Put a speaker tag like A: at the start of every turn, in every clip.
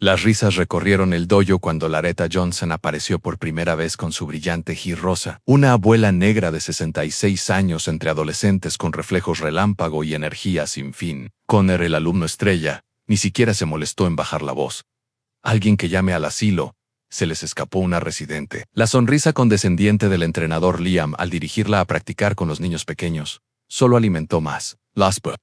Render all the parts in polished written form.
A: Las risas recorrieron el dojo cuando Laretta Johnson apareció por primera vez con su brillante gir rosa. Una abuela negra de 66 años entre adolescentes con reflejos relámpago y energía sin fin. Connor, el alumno estrella, ni siquiera se molestó en bajar la voz. Alguien que llame al asilo. Se les escapó una residente. La sonrisa condescendiente del entrenador Liam al dirigirla a practicar con los niños pequeños solo alimentó más.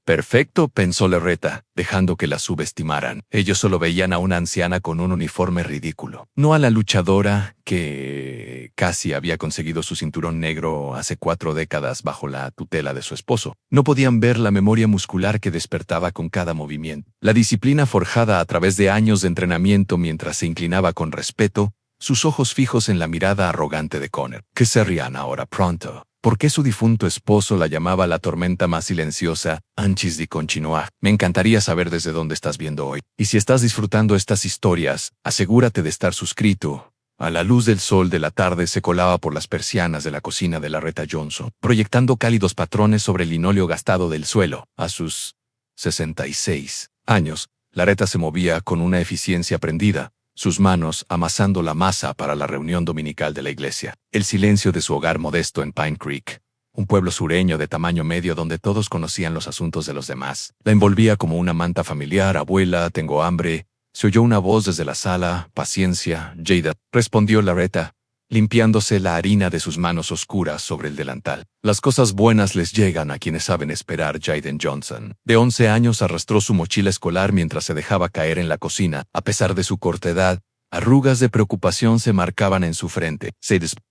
A: Perfecto, pensó Laretta, dejando que la subestimaran. Ellos solo veían a una anciana con un uniforme ridículo, no a la luchadora que casi había conseguido su cinturón negro hace 4 décadas bajo la tutela de su esposo. No podían ver la memoria muscular que despertaba con cada movimiento, la disciplina forjada a través de años de entrenamiento mientras se inclinaba con respeto, sus ojos fijos en la mirada arrogante de Connor. ¿Qué serían ahora pronto? ¿Por qué su difunto esposo la llamaba la tormenta más silenciosa, antes de continuar? Me encantaría saber desde dónde estás viendo hoy. Y si estás disfrutando estas historias, asegúrate de estar suscrito. A la luz del sol de la tarde se colaba por las persianas de la cocina de Laretta Johnson, proyectando cálidos patrones sobre el linóleo gastado del suelo. A sus 66 años, Laretta se movía con una eficiencia aprendida, sus manos amasando la masa para la reunión dominical de la iglesia. El silencio de su hogar modesto en Pine Creek, un pueblo sureño de tamaño medio donde todos conocían los asuntos de los demás, la envolvía como una manta familiar. Abuela, tengo hambre. Se oyó una voz desde la sala. Paciencia, Jada, respondió Laretta, limpiándose la harina de sus manos oscuras sobre el delantal. Las cosas buenas les llegan a quienes saben esperar. Jaden Johnson, de 11 años, arrastró su mochila escolar mientras se dejaba caer en la cocina. A pesar de su corta edad, arrugas de preocupación se marcaban en su frente.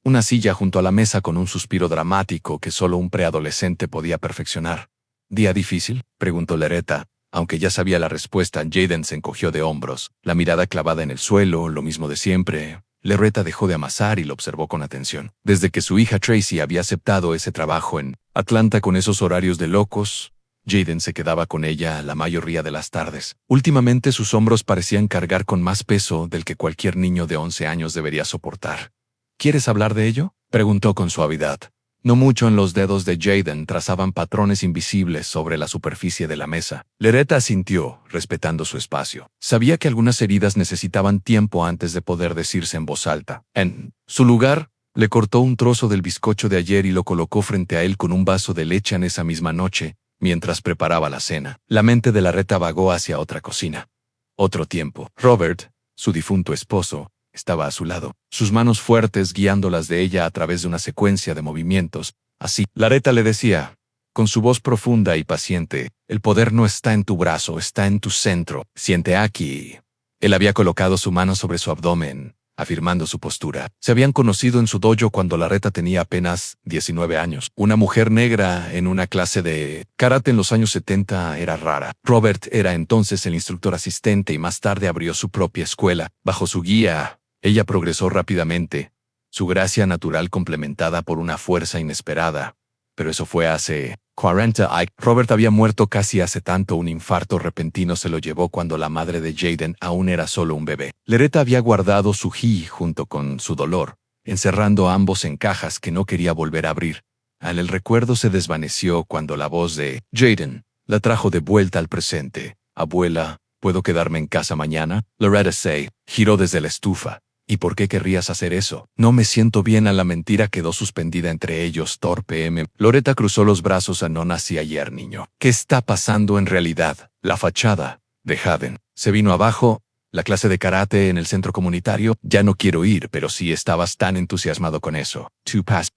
A: Una silla junto a la mesa con un suspiro dramático que solo un preadolescente podía perfeccionar. ¿Día difícil?, preguntó Laretta. Aunque ya sabía la respuesta, Jaden se encogió de hombros, la mirada clavada en el suelo, lo mismo de siempre. Laretta dejó de amasar y lo observó con atención. Desde que su hija Tracy había aceptado ese trabajo en Atlanta con esos horarios de locos, Jaden se quedaba con ella la mayoría de las tardes. Últimamente sus hombros parecían cargar con más peso del que cualquier niño de 11 años debería soportar. ¿Quieres hablar de ello?, preguntó con suavidad. No mucho. En los dedos de Jaden trazaban patrones invisibles sobre la superficie de la mesa. Laretta asintió, respetando su espacio. Sabía que algunas heridas necesitaban tiempo antes de poder decirse en voz alta. En su lugar, le cortó un trozo del bizcocho de ayer y lo colocó frente a él con un vaso de leche en esa misma noche, mientras preparaba la cena. La mente de Laretta vagó hacia otra cocina. Otro tiempo. Robert, su difunto esposo, estaba a su lado, sus manos fuertes guiándolas de ella a través de una secuencia de movimientos. Así, Laretta le decía, con su voz profunda y paciente, el poder no está en tu brazo, está en tu centro. Siente aquí. Él había colocado su mano sobre su abdomen, afirmando su postura. Se habían conocido en su dojo cuando Laretta tenía apenas 19 años. Una mujer negra en una clase de karate en los años 70 era rara. Robert era entonces el instructor asistente y más tarde abrió su propia escuela. Bajo su guía, ella progresó rápidamente, su gracia natural complementada por una fuerza inesperada. Pero eso fue hace 40 años. Robert había muerto casi hace tanto. Un infarto repentino se lo llevó cuando la madre de Jaden aún era solo un bebé. Laretta había guardado su ji junto con su dolor, encerrando ambos en cajas que no quería volver a abrir. El recuerdo se desvaneció cuando la voz de Jaden la trajo de vuelta al presente. Abuela, ¿puedo quedarme en casa mañana? Laretta se giró desde la estufa. ¿Y por qué querrías hacer eso? No me siento bien. A la mentira quedó suspendida entre ellos, torpe. Laretta cruzó los brazos. No nací ayer, niño. ¿Qué está pasando en realidad? La fachada de Jaden se vino abajo. La clase de karate en el centro comunitario. Ya no quiero ir, pero sí estabas tan entusiasmado con eso.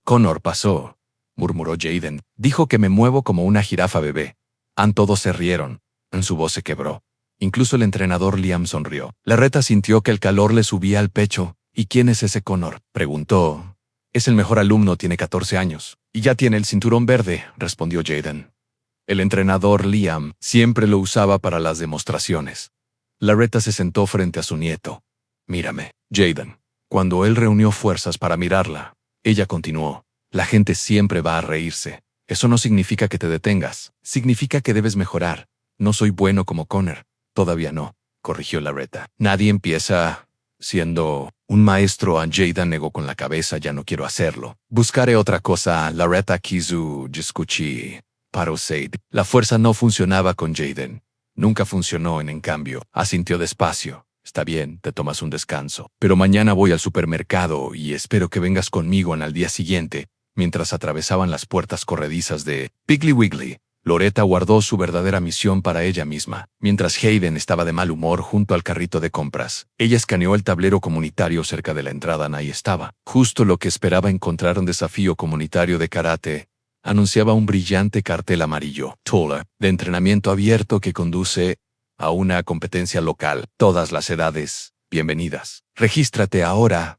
A: Connor pasó, murmuró Jaden. Dijo que me muevo como una jirafa bebé. Todos se rieron. Su voz se quebró. Incluso el entrenador Liam sonrió. Laretta sintió que el calor le subía al pecho. ¿Y quién es ese Connor?, preguntó. Es el mejor alumno, tiene 14 años. Y ya tiene el cinturón verde, respondió Jaden. El entrenador Liam siempre lo usaba para las demostraciones. Laretta se sentó frente a su nieto. Mírame, Jaden. Cuando él reunió fuerzas para mirarla, ella continuó. La gente siempre va a reírse. Eso no significa que te detengas. Significa que debes mejorar. No soy bueno como Connor. Todavía no, corrigió Laretta. Nadie empieza siendo un maestro. Jaden negó con la cabeza. Ya no quiero hacerlo. Buscaré otra cosa. Laretta quiso discutir. Paró Sade. La fuerza no funcionaba con Jaden. Nunca funcionó. En cambio, asintió despacio. Está bien, te tomas un descanso. Pero mañana voy al supermercado y espero que vengas conmigo al día siguiente. Mientras atravesaban las puertas corredizas de Piggly Wiggly, Loretta guardó su verdadera misión para ella misma. Mientras Hayden estaba de mal humor junto al carrito de compras, ella escaneó el tablero comunitario cerca de la entrada. Ahí estaba. Justo lo que esperaba encontrar: un desafío comunitario de karate. Anunciaba un brillante cartel amarillo, Tola, de entrenamiento abierto que conduce a una competencia local. Todas las edades, bienvenidas. Regístrate ahora.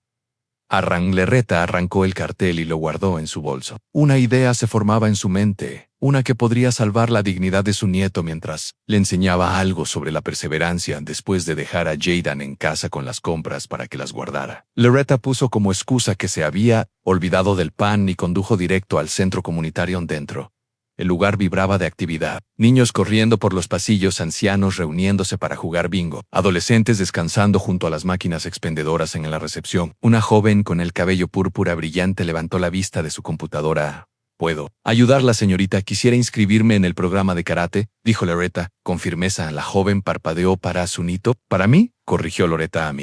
A: Loretta arrancó el cartel y lo guardó en su bolso. Una idea se formaba en su mente, una que podría salvar la dignidad de su nieto mientras le enseñaba algo sobre la perseverancia después de dejar a Jaden en casa con las compras para que las guardara. Loretta puso como excusa que se había olvidado del pan y condujo directo al centro comunitario dentro. El lugar vibraba de actividad. Niños corriendo por los pasillos, ancianos reuniéndose para jugar bingo, adolescentes descansando junto a las máquinas expendedoras en la recepción. Una joven con el cabello púrpura brillante levantó la vista de su computadora. «¿Puedo ayudarla, señorita? Quisiera inscribirme en el programa de karate», dijo Loretta. Con firmeza, la joven parpadeó para su nieto. «¿Para mí?», corrigió Loretta.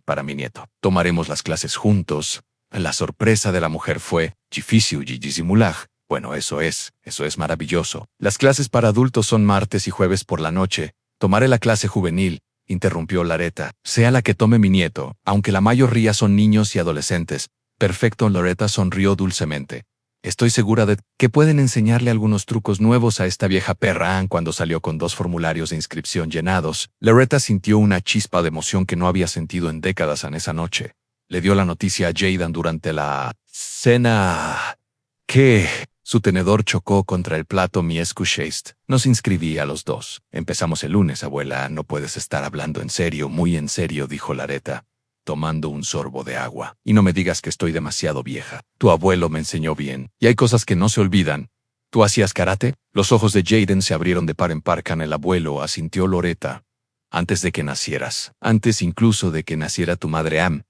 A: Para mi nieto. «Tomaremos las clases juntos». La sorpresa de la mujer fue difícil y disimular. «Bueno, eso es maravilloso. Las clases para adultos son martes y jueves por la noche. Tomaré la clase juvenil», interrumpió Loretta. «Sea la que tome mi nieto, aunque la mayoría son niños y adolescentes». «Perfecto», Loretta sonrió dulcemente. «Estoy segura de que pueden enseñarle algunos trucos nuevos a esta vieja perra». Cuando salió con 2 formularios de inscripción llenados, Loretta sintió una chispa de emoción que no había sentido en décadas. En esa noche le dio la noticia a Jaden durante la cena que su tenedor chocó contra el plato. «Mi escuchaste». Nos inscribí a los 2. «Empezamos el lunes, abuela». «No puedes estar hablando en serio, muy en serio», dijo Loretta, tomando un sorbo de agua. «Y no me digas que estoy demasiado vieja. Tu abuelo me enseñó bien, y hay cosas que no se olvidan». «¿Tú hacías karate?». Los ojos de Jaden se abrieron de par en par. «Can el abuelo», asintió Loretta. «Antes de que nacieras. Antes incluso de que naciera tu madre Am».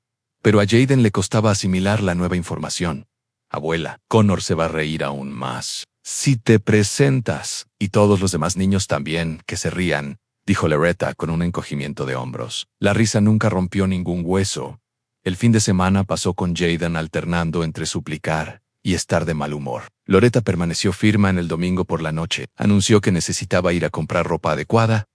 A: Pero a Jaden le costaba asimilar la nueva información. «Abuela, Connor se va a reír aún más si te presentas. Y todos los demás niños también, que se rían», dijo Loretta con un encogimiento de hombros. La risa nunca rompió ningún hueso. El fin de semana pasó con Jaden alternando entre suplicar y estar de mal humor. Loretta permaneció firme. En el domingo por la noche anunció que necesitaba ir a comprar ropa adecuada.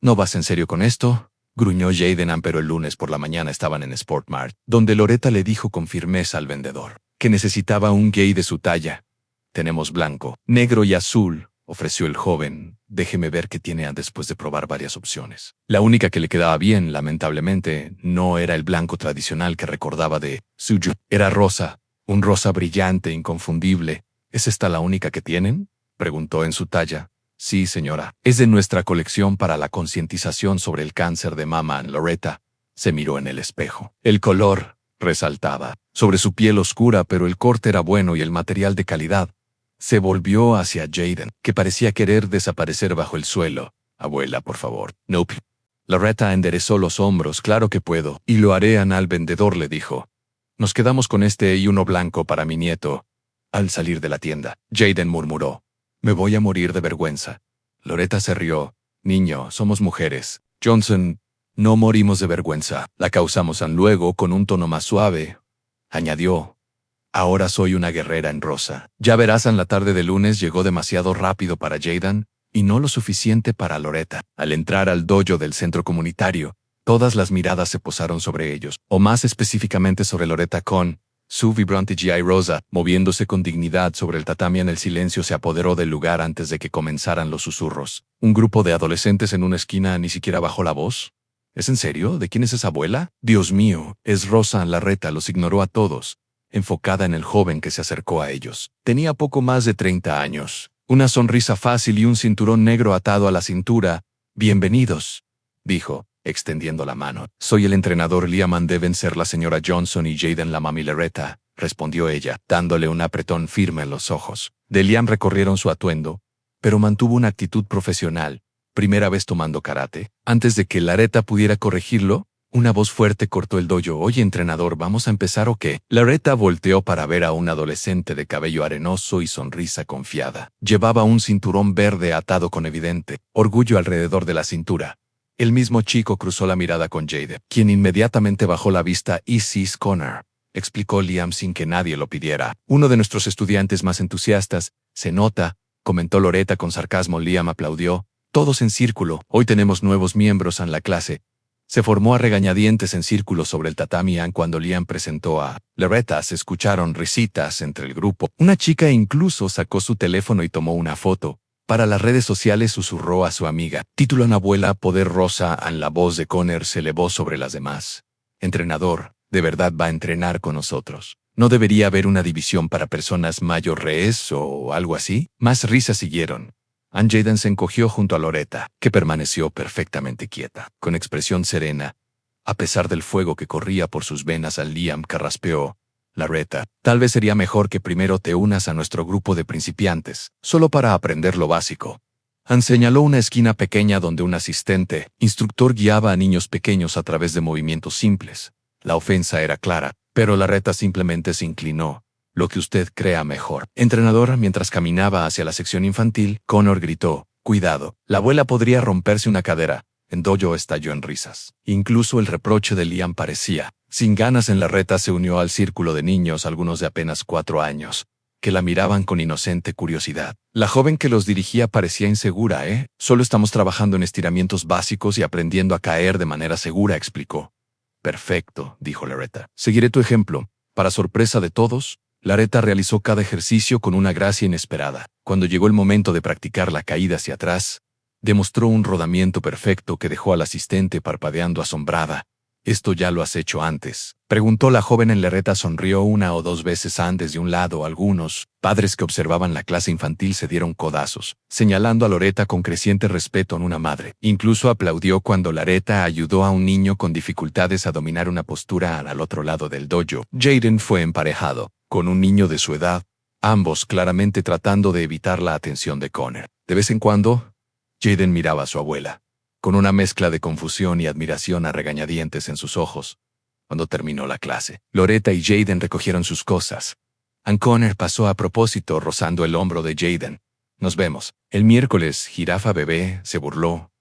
A: «¿No vas en serio con esto?», gruñó Jaden. Pero el lunes por la mañana estaban en Sport Mart, donde Loretta le dijo con firmeza al vendedor que necesitaba un gay de su talla. «Tenemos blanco, negro y azul», ofreció el joven. «Déjeme ver qué tiene», después de probar varias opciones. La única que le quedaba bien, lamentablemente, no era el blanco tradicional que recordaba de Suju. Era rosa, un rosa brillante, inconfundible. «¿Es esta la única que tienen?», preguntó. «En su talla». «Sí, señora. Es de nuestra colección para la concientización sobre el cáncer de mama». Loretta se miró en el espejo. El color resaltaba sobre su piel oscura, pero el corte era bueno y el material de calidad. Se volvió hacia Jaden, que parecía querer desaparecer bajo el suelo. «Abuela, por favor». «Nope». Loretta enderezó los hombros. «Claro que puedo, y lo haré». Al vendedor le dijo: «Nos quedamos con este y uno blanco para mi nieto». Al salir de la tienda, Jaden murmuró: «Me voy a morir de vergüenza». Loretta se rió. «Niño, somos mujeres. Johnson, no morimos de vergüenza. La causamos». Luego, con un tono más suave, añadió: «Ahora soy una guerrera en rosa». Ya verás. La tarde del lunes llegó demasiado rápido para Jaden y no lo suficiente para Loretta. Al entrar al dojo del centro comunitario, todas las miradas se posaron sobre ellos, o más específicamente sobre Loretta, con su vibrante GI rosa, moviéndose con dignidad sobre el tatami. En el silencio se apoderó del lugar antes de que comenzaran los susurros. Un grupo de adolescentes en una esquina ni siquiera bajó la voz. «¿Es en serio? ¿De quién es esa abuela?». «Dios mío, es Rosa». Loretta los ignoró a todos, enfocada en el joven que se acercó a ellos. Tenía poco más de 30 años, una sonrisa fácil y un cinturón negro atado a la cintura. «Bienvenidos», dijo, extendiendo la mano. «Soy el entrenador Liam. Deben ser la señora Johnson y Jaden la mami Loretta», respondió ella, dándole un apretón firme en los ojos. De Liam recorrieron su atuendo, pero mantuvo una actitud profesional. «¿Primera vez tomando karate?». Antes de que Loretta pudiera corregirlo, una voz fuerte cortó el dojo. «Oye, entrenador, ¿vamos a empezar o qué?». Loretta volteó para ver a un adolescente de cabello arenoso y sonrisa confiada. Llevaba un cinturón verde atado con evidente orgullo alrededor de la cintura. El mismo chico cruzó la mirada con Jaden, quien inmediatamente bajó la vista. «Sis Connor», explicó Liam sin que nadie lo pidiera. «Uno de nuestros estudiantes más entusiastas. Se nota», comentó Loretta con sarcasmo. Liam aplaudió. Todos en círculo. «Hoy tenemos nuevos miembros en la clase». Se formó a regañadientes en círculo sobre el tatami cuando Liam presentó a Loretta. Se escucharon risitas entre el grupo. Una chica incluso sacó su teléfono y tomó una foto. Para las redes sociales susurró a su amiga. Título en abuela, poder rosa. La voz de Connor se elevó sobre las demás. «Entrenador, ¿de verdad va a entrenar con nosotros? ¿No debería haber una división para personas mayores o algo así?» Más risas siguieron. Jaden se encogió junto a Loretta, que permaneció perfectamente quieta, con expresión serena. A pesar del fuego que corría por sus venas, Liam carraspeó. «Loretta, tal vez sería mejor que primero te unas a nuestro grupo de principiantes, solo para aprender lo básico». Señaló una esquina pequeña donde un instructor guiaba a niños pequeños a través de movimientos simples. La ofensa era clara, pero Loretta simplemente se inclinó. «Lo que usted crea mejor». Entrenador, mientras caminaba hacia la sección infantil, Connor gritó. «Cuidado, la abuela podría romperse una cadera». El dojo estalló en risas. Incluso el reproche de Liam parecía sin ganas. Loretta se unió al círculo de niños, algunos de apenas 4 años, que la miraban con inocente curiosidad. La joven que los dirigía parecía insegura, «Solo estamos trabajando en estiramientos básicos y aprendiendo a caer de manera segura», explicó. «Perfecto», dijo Loretta. «Seguiré tu ejemplo». Para sorpresa de todos, Loretta realizó cada ejercicio con una gracia inesperada. Cuando llegó el momento de practicar la caída hacia atrás, demostró un rodamiento perfecto que dejó al asistente parpadeando asombrada. «¿Esto ya lo has hecho antes?», preguntó la joven. Loretta sonrió. «1 o 2 veces antes de un lado». Algunos padres que observaban la clase infantil se dieron codazos, señalando a Loretta con creciente respeto en una madre. Incluso aplaudió cuando Loretta ayudó a un niño con dificultades a dominar una postura al otro lado del dojo. Jaden fue emparejado con un niño de su edad, ambos claramente tratando de evitar la atención de Connor. De vez en cuando, Jaden miraba a su abuela, con una mezcla de confusión y admiración a regañadientes en sus ojos. Cuando terminó la clase, Loretta y Jaden recogieron sus cosas. Connor pasó a propósito rozando el hombro de Jaden. «Nos vemos el miércoles, jirafa bebé», se burló.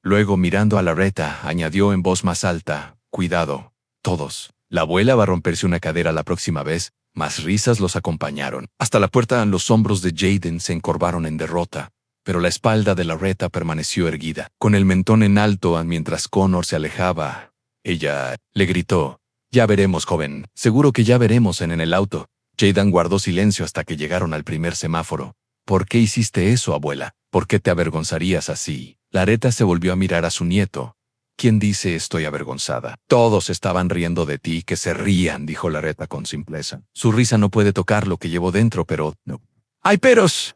A: Luego, mirando a Loretta, añadió en voz más alta. «Cuidado, todos. La abuela va a romperse una cadera la próxima vez». Más risas los acompañaron. Hasta la puerta, los hombros de Jaden se encorvaron en derrota, pero la espalda de Loretta permaneció erguida, con el mentón en alto mientras Connor se alejaba. Ella le gritó. «Ya veremos, joven. Seguro que ya veremos en el auto». Jaden guardó silencio hasta que llegaron al primer semáforo. «¿Por qué hiciste eso, abuela? ¿Por qué te avergonzarías así?» Loretta se volvió a mirar a su nieto. «¿Quién dice estoy avergonzada? Todos estaban riendo de ti». «Que se rían», dijo Loretta con simpleza. «Su risa no puede tocar lo que llevo dentro, pero no». «¡Hay peros!»,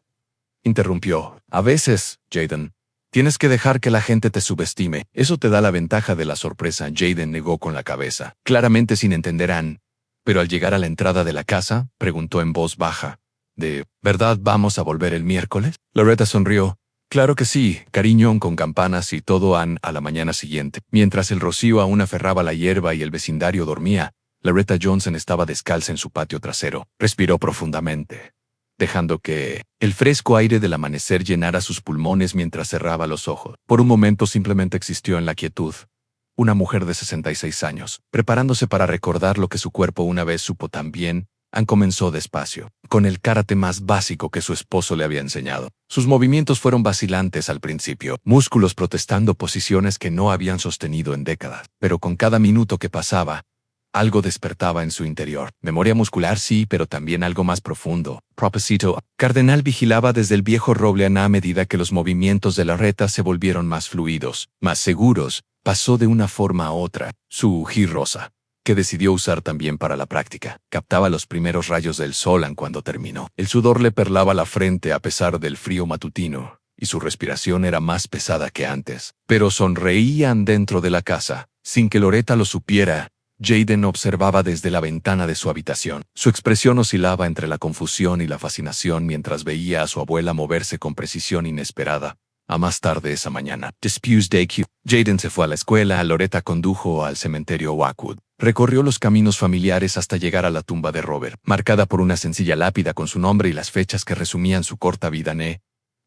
A: interrumpió. «A veces, Jaden, tienes que dejar que la gente te subestime. Eso te da la ventaja de la sorpresa». Jaden negó con la cabeza, claramente sin entender. Pero al llegar a la entrada de la casa, preguntó en voz baja. «¿De verdad vamos a volver el miércoles?» Loretta sonrió. «Claro que sí, cariño», con campanas y todo. A la mañana siguiente, mientras el rocío aún aferraba la hierba y el vecindario dormía, Loretta Johnson estaba descalza en su patio trasero. Respiró profundamente, dejando que el fresco aire del amanecer llenara sus pulmones mientras cerraba los ojos. Por un momento simplemente existió en la quietud. Una mujer de 66 años, preparándose para recordar lo que su cuerpo una vez supo tan bien. Comenzó despacio, con el karate más básico que su esposo le había enseñado. Sus movimientos fueron vacilantes al principio, músculos protestando posiciones que no habían sostenido en décadas. Pero con cada minuto que pasaba, algo despertaba en su interior. Memoria muscular, sí, pero también algo más profundo. Propósito. Cardenal vigilaba desde el viejo roble a medida que los movimientos de Loretta se volvieron más fluidos, más seguros. Pasó de una forma a otra. Su gir rosa, que decidió usar también para la práctica, captaba los primeros rayos del sol cuando terminó. El sudor le perlaba la frente a pesar del frío matutino, y su respiración era más pesada que antes. Pero sonreían dentro de la casa, sin que Loretta lo supiera. Jaden observaba desde la ventana de su habitación. Su expresión oscilaba entre la confusión y la fascinación mientras veía a su abuela moverse con precisión inesperada. A más tarde esa mañana, Disputes Day Q. Jaden se fue a la escuela. Loretta condujo al cementerio Oakwood. Recorrió los caminos familiares hasta llegar a la tumba de Robert, marcada por una sencilla lápida con su nombre y las fechas que resumían su corta vida.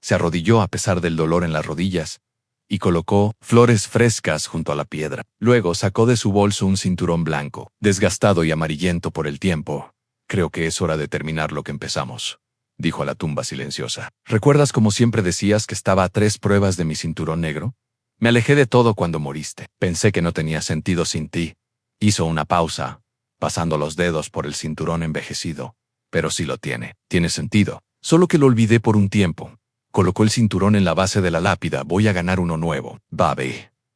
A: Se arrodilló a pesar del dolor en las rodillas. y colocó flores frescas junto a la piedra. Luego sacó de su bolso un cinturón blanco, desgastado y amarillento por el tiempo. Creo que es hora de terminar lo que empezamos, dijo a la tumba silenciosa. ¿Recuerdas cómo siempre decías que estaba a 3 pruebas de mi cinturón negro? Me alejé de todo cuando moriste. Pensé que no tenía sentido sin ti. Hizo una pausa, pasando los dedos por el cinturón envejecido. Pero sí lo tiene. Tiene sentido. Solo que lo olvidé por un tiempo. Colocó el cinturón en la base de la lápida. Voy a ganar uno nuevo, Bobby,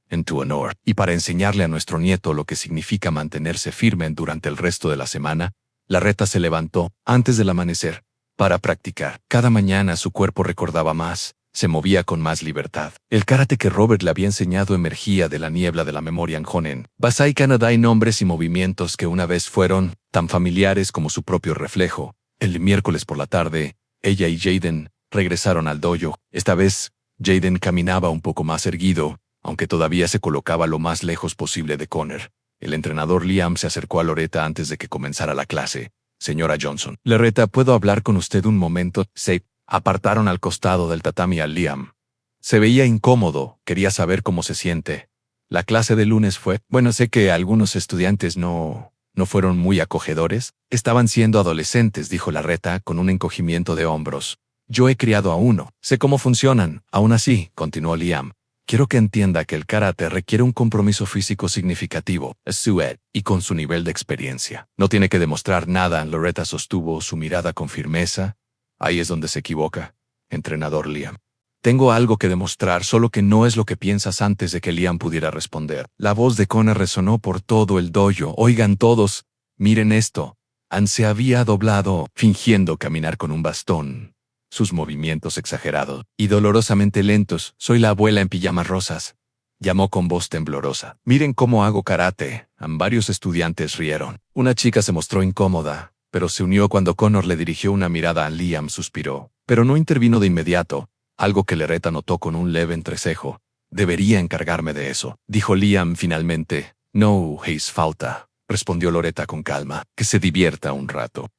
A: en tu honor. Y para enseñarle a nuestro nieto lo que significa mantenerse firme durante el resto de la semana, Larreta se levantó, antes del amanecer, para practicar. Cada mañana su cuerpo recordaba más. Se movía con más libertad. El karate que Robert le había enseñado emergía de la niebla de la memoria en Honen. Basai Canadá hay nombres y movimientos que una vez fueron tan familiares como su propio reflejo. El miércoles por la tarde, ella y Jaden regresaron al dojo. Esta vez, Jaden caminaba un poco más erguido, aunque todavía se colocaba lo más lejos posible de Connor. El entrenador Liam se acercó a Loretta antes de que comenzara la clase. Señora Johnson. Loretta, ¿puedo hablar con usted un momento? Se apartaron al costado del tatami a Liam. Se veía incómodo, quería saber cómo se siente. La clase de lunes fue, bueno, sé que algunos estudiantes no fueron muy acogedores. Estaban siendo adolescentes, dijo Larreta con un encogimiento de hombros. Yo he criado a uno, sé cómo funcionan. Aún así, continuó Liam, quiero que entienda que el karate requiere un compromiso físico significativo, y con su nivel de experiencia. No tiene que demostrar nada. Loretta sostuvo su mirada con firmeza. Ahí es donde se equivoca, entrenador Liam. Tengo algo que demostrar, solo que no es lo que piensas. Antes de que Liam pudiera responder, la voz de Connor resonó por todo el dojo. Oigan todos, miren esto. Ann se había doblado, fingiendo caminar con un bastón. Sus movimientos exagerados y dolorosamente lentos. Soy la abuela en pijamas rosas, llamó con voz temblorosa. Miren cómo hago karate. Varios estudiantes rieron. Una chica se mostró incómoda, pero se unió cuando Connor le dirigió una mirada a Liam. Suspiró, pero no intervino de inmediato, algo que Larreta notó con un leve entrecejo. Debería encargarme de eso, dijo Liam finalmente. No hace falta, respondió Loretta con calma. Que se divierta un rato.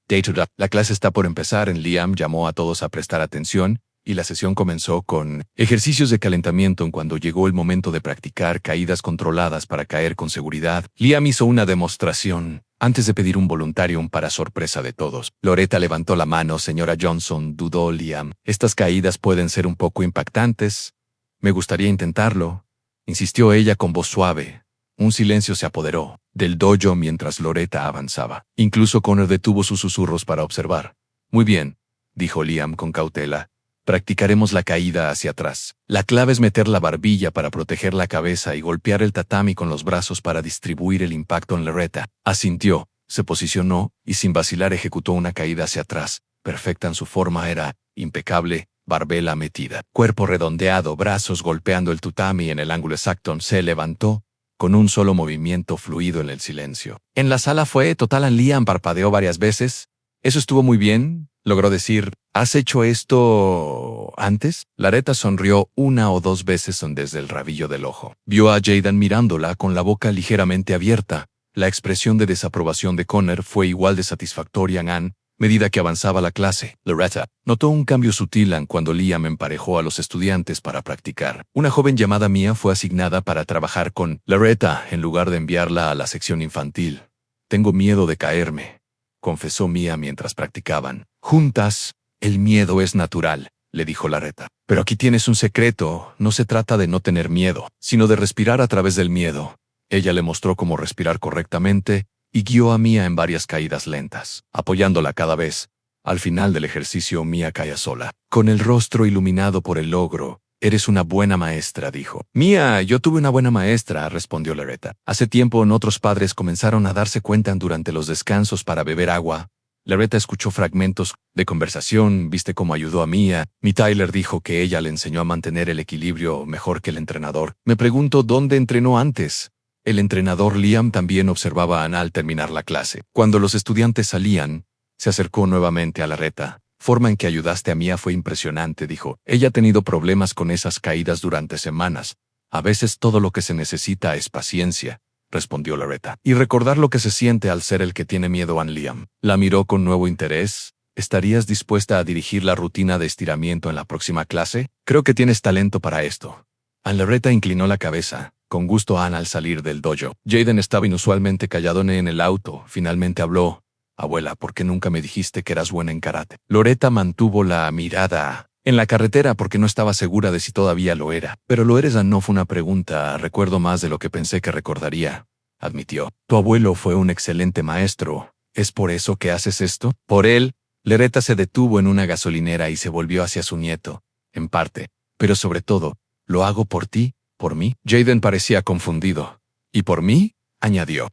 A: La clase está por empezar. Liam llamó a todos a prestar atención, y la sesión comenzó con ejercicios de calentamiento. Cuando llegó el momento de practicar caídas controladas para caer con seguridad, Liam hizo una demostración. Antes de pedir un voluntario para sorpresa de todos, Loretta levantó la mano. Señora Johnson, dudó Liam. Estas caídas pueden ser un poco impactantes. Me gustaría intentarlo, insistió ella con voz suave. Un silencio se apoderó del dojo mientras Loretta avanzaba. Incluso Connor detuvo sus susurros para observar. Muy bien, dijo Liam con cautela. Practicaremos la caída hacia atrás. La clave es meter la barbilla para proteger la cabeza y golpear el tatami con los brazos para distribuir el impacto en Loretta. Asintió, se posicionó y sin vacilar ejecutó una caída hacia atrás. Perfecta en su forma, era impecable, barbela metida. Cuerpo redondeado, brazos golpeando el tatami en el ángulo exacto. Se levantó con un solo movimiento fluido en el silencio. En la sala fue total. Liam parpadeó varias veces. Eso estuvo muy bien, logró decir. ¿Has hecho esto antes? Larreta sonrió 1 o 2 veces desde el rabillo del ojo. Vio a Jaden mirándola con la boca ligeramente abierta. La expresión de desaprobación de Connor fue igual de satisfactoria a medida que avanzaba la clase. Loretta notó un cambio sutil cuando Liam emparejó a los estudiantes para practicar. Una joven llamada Mia fue asignada para trabajar con Loretta en lugar de enviarla a la sección infantil. Tengo miedo de caerme, confesó Mia mientras practicaban. Juntas, el miedo es natural, le dijo Larreta. Pero aquí tienes un secreto. No se trata de no tener miedo, sino de respirar a través del miedo. Ella le mostró cómo respirar correctamente y guió a Mia en varias caídas lentas, apoyándola cada vez. Al final del ejercicio, Mia caía sola, con el rostro iluminado por el logro. Eres una buena maestra, dijo. Mia, yo tuve una buena maestra, respondió Larreta. Hace tiempo otros padres comenzaron a darse cuenta durante los descansos para beber agua. Larreta escuchó fragmentos de conversación. ¿Viste cómo ayudó a Mia? Mi Tyler dijo que ella le enseñó a mantener el equilibrio mejor que el entrenador. Me pregunto dónde entrenó antes. El entrenador Liam también observaba a Ann al terminar la clase. Cuando los estudiantes salían, se acercó nuevamente a Larreta. Forma en que ayudaste a Mia fue impresionante, dijo. Ella ha tenido problemas con esas caídas durante semanas. A veces todo lo que se necesita es paciencia, respondió Larreta. Y recordar lo que se siente al ser el que tiene miedo a Liam. La miró con nuevo interés. ¿Estarías dispuesta a dirigir la rutina de estiramiento en la próxima clase? Creo que tienes talento para esto. Laretta inclinó la cabeza, con gusto al salir del dojo. Jaden estaba inusualmente callado en el auto. Finalmente habló. Abuela, ¿por qué nunca me dijiste que eras buena en karate? Loretta mantuvo la mirada en la carretera porque no estaba segura de si todavía lo era. Pero lo eres, no fue una pregunta. Recuerdo más de lo que pensé que recordaría, admitió. Tu abuelo fue un excelente maestro. ¿Es por eso que haces esto? Por él. Loretta se detuvo en una gasolinera y se volvió hacia su nieto. En parte, pero sobre todo, ¿lo hago por ti? ¿Por mí? Jaden parecía confundido. ¿Y por mí? Añadió.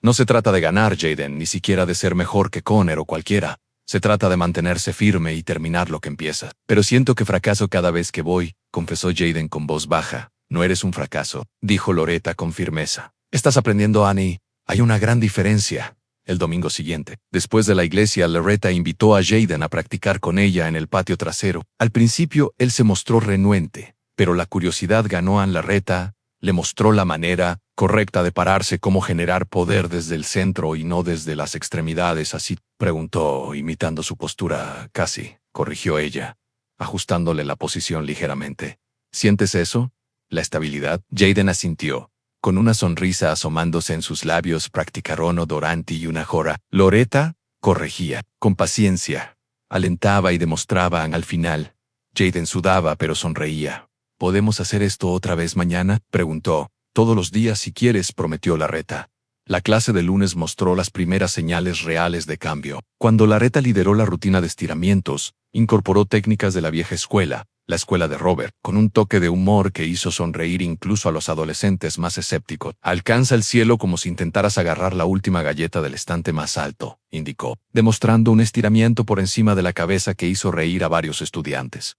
A: No se trata de ganar, Jaden, ni siquiera de ser mejor que Connor o cualquiera. Se trata de mantenerse firme y terminar lo que empieza. Pero siento que fracaso cada vez que voy, confesó Jaden con voz baja. No eres un fracaso, dijo Loretta con firmeza. Estás aprendiendo, Annie. Hay una gran diferencia. El domingo siguiente, después de la iglesia, Loretta invitó a Jaden a practicar con ella en el patio trasero. Al principio, él se mostró renuente, pero la curiosidad ganó a Loretta. Le mostró la manera correcta de pararse, cómo generar poder desde el centro y no desde las extremidades. Así, preguntó, imitando su postura. Casi, corrigió ella, ajustándole la posición ligeramente. ¿Sientes eso? ¿La estabilidad? Jaden asintió, con una sonrisa asomándose en sus labios. Practicaron Odoranti y una jora. Loretta corregía, con paciencia. Alentaba y demostraba. Al final, Jaden sudaba pero sonreía. ¿Podemos hacer esto otra vez mañana?, preguntó. Todos los días si quieres, prometió Loretta. La clase de lunes mostró las primeras señales reales de cambio. Cuando Loretta lideró la rutina de estiramientos, incorporó técnicas de la vieja escuela, la escuela de Robert, con un toque de humor que hizo sonreír incluso a los adolescentes más escépticos. Alcanza el cielo como si intentaras agarrar la última galleta del estante más alto, indicó, demostrando un estiramiento por encima de la cabeza que hizo reír a varios estudiantes.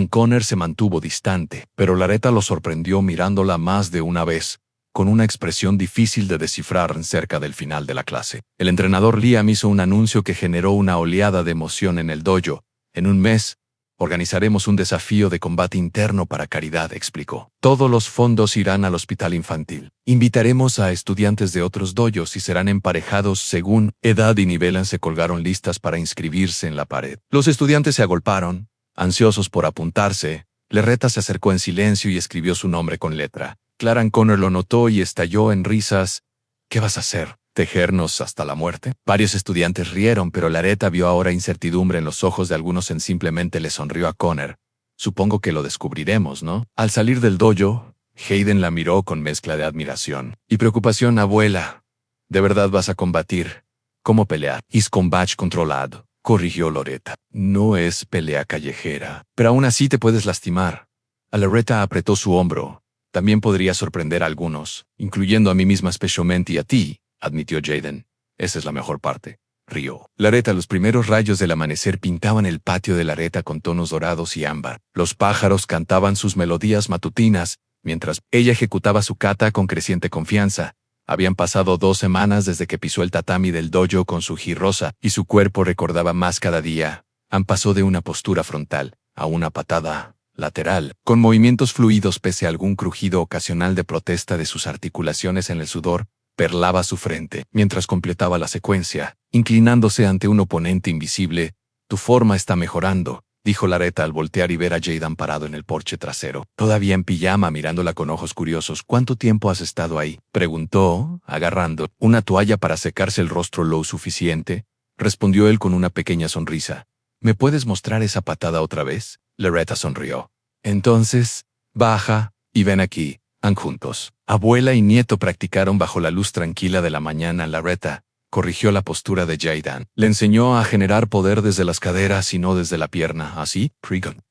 A: Connor se mantuvo distante, pero Loretta lo sorprendió mirándola más de una vez, con una expresión difícil de descifrar cerca del final de la clase. El entrenador Liam hizo un anuncio que generó una oleada de emoción en el dojo. En un mes, organizaremos un desafío de combate interno para caridad, explicó. Todos los fondos irán al hospital infantil. Invitaremos a estudiantes de otros dojos y serán emparejados según edad y nivel. Se colgaron listas para inscribirse en la pared. Los estudiantes se agolparon, ansiosos por apuntarse. Loretta se acercó en silencio y escribió su nombre con letra. Clara Connor lo notó y estalló en risas. ¿Qué vas a hacer? ¿Tejernos hasta la muerte? Varios estudiantes rieron, pero Loretta vio ahora incertidumbre en los ojos de algunos. Simplemente le sonrió a Connor. Supongo que lo descubriremos, ¿no? Al salir del dojo, Hayden la miró con mezcla de admiración y preocupación. Abuela, ¿de verdad vas a combatir? ¿Cómo pelear? Es combate controlado, corrigió Loretta. No es pelea callejera, pero aún así te puedes lastimar. Loretta apretó su hombro. También podría sorprender a algunos, incluyendo a mí misma, especialmente a ti, admitió Jaden. Esa es la mejor parte, rió. Loretta. Los primeros rayos del amanecer pintaban el patio de Loretta con tonos dorados y ámbar. Los pájaros cantaban sus melodías matutinas, mientras ella ejecutaba su kata con creciente confianza. Habían pasado 2 semanas desde que pisó el tatami del dojo con su gi rosa, y su cuerpo recordaba más cada día. Pasó de una postura frontal a una patada lateral, con movimientos fluidos pese a algún crujido ocasional de protesta de sus articulaciones. En el sudor perlaba su frente, mientras completaba la secuencia, inclinándose ante un oponente invisible. Tu forma está mejorando, dijo Loretta al voltear y ver a Jaden parado en el porche trasero, todavía en pijama, mirándola con ojos curiosos. ¿Cuánto tiempo has estado ahí?, preguntó, agarrando una toalla para secarse el rostro. Lo suficiente, respondió él con una pequeña sonrisa. ¿Me puedes mostrar esa patada otra vez? Loretta sonrió. Entonces, baja y ven aquí. Juntos. Abuela y nieto practicaron bajo la luz tranquila de la mañana. Loretta corrigió la postura de Jaden. Le enseñó a generar poder desde las caderas y no desde la pierna. Así,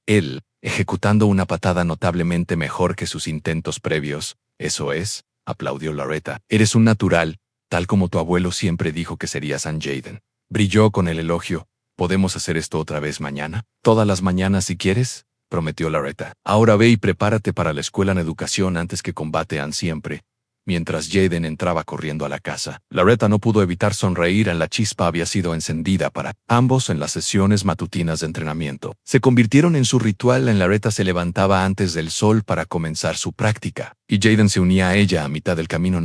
A: él, ejecutando una patada notablemente mejor que sus intentos previos. Eso es, aplaudió Loretta. Eres un natural, tal como tu abuelo siempre dijo que serías. Jaden brilló con el elogio. ¿Podemos hacer esto otra vez mañana? Todas las mañanas si quieres, prometió Loretta. Ahora ve y prepárate para la escuela en educación antes que combate. Siempre. Mientras Jaden entraba corriendo a la casa, Loretta no pudo evitar sonreír. La chispa había sido encendida para ambos en las sesiones matutinas de entrenamiento. Se convirtieron en su ritual. Loretta se levantaba antes del sol para comenzar su práctica, y Jaden se unía a ella a mitad del camino.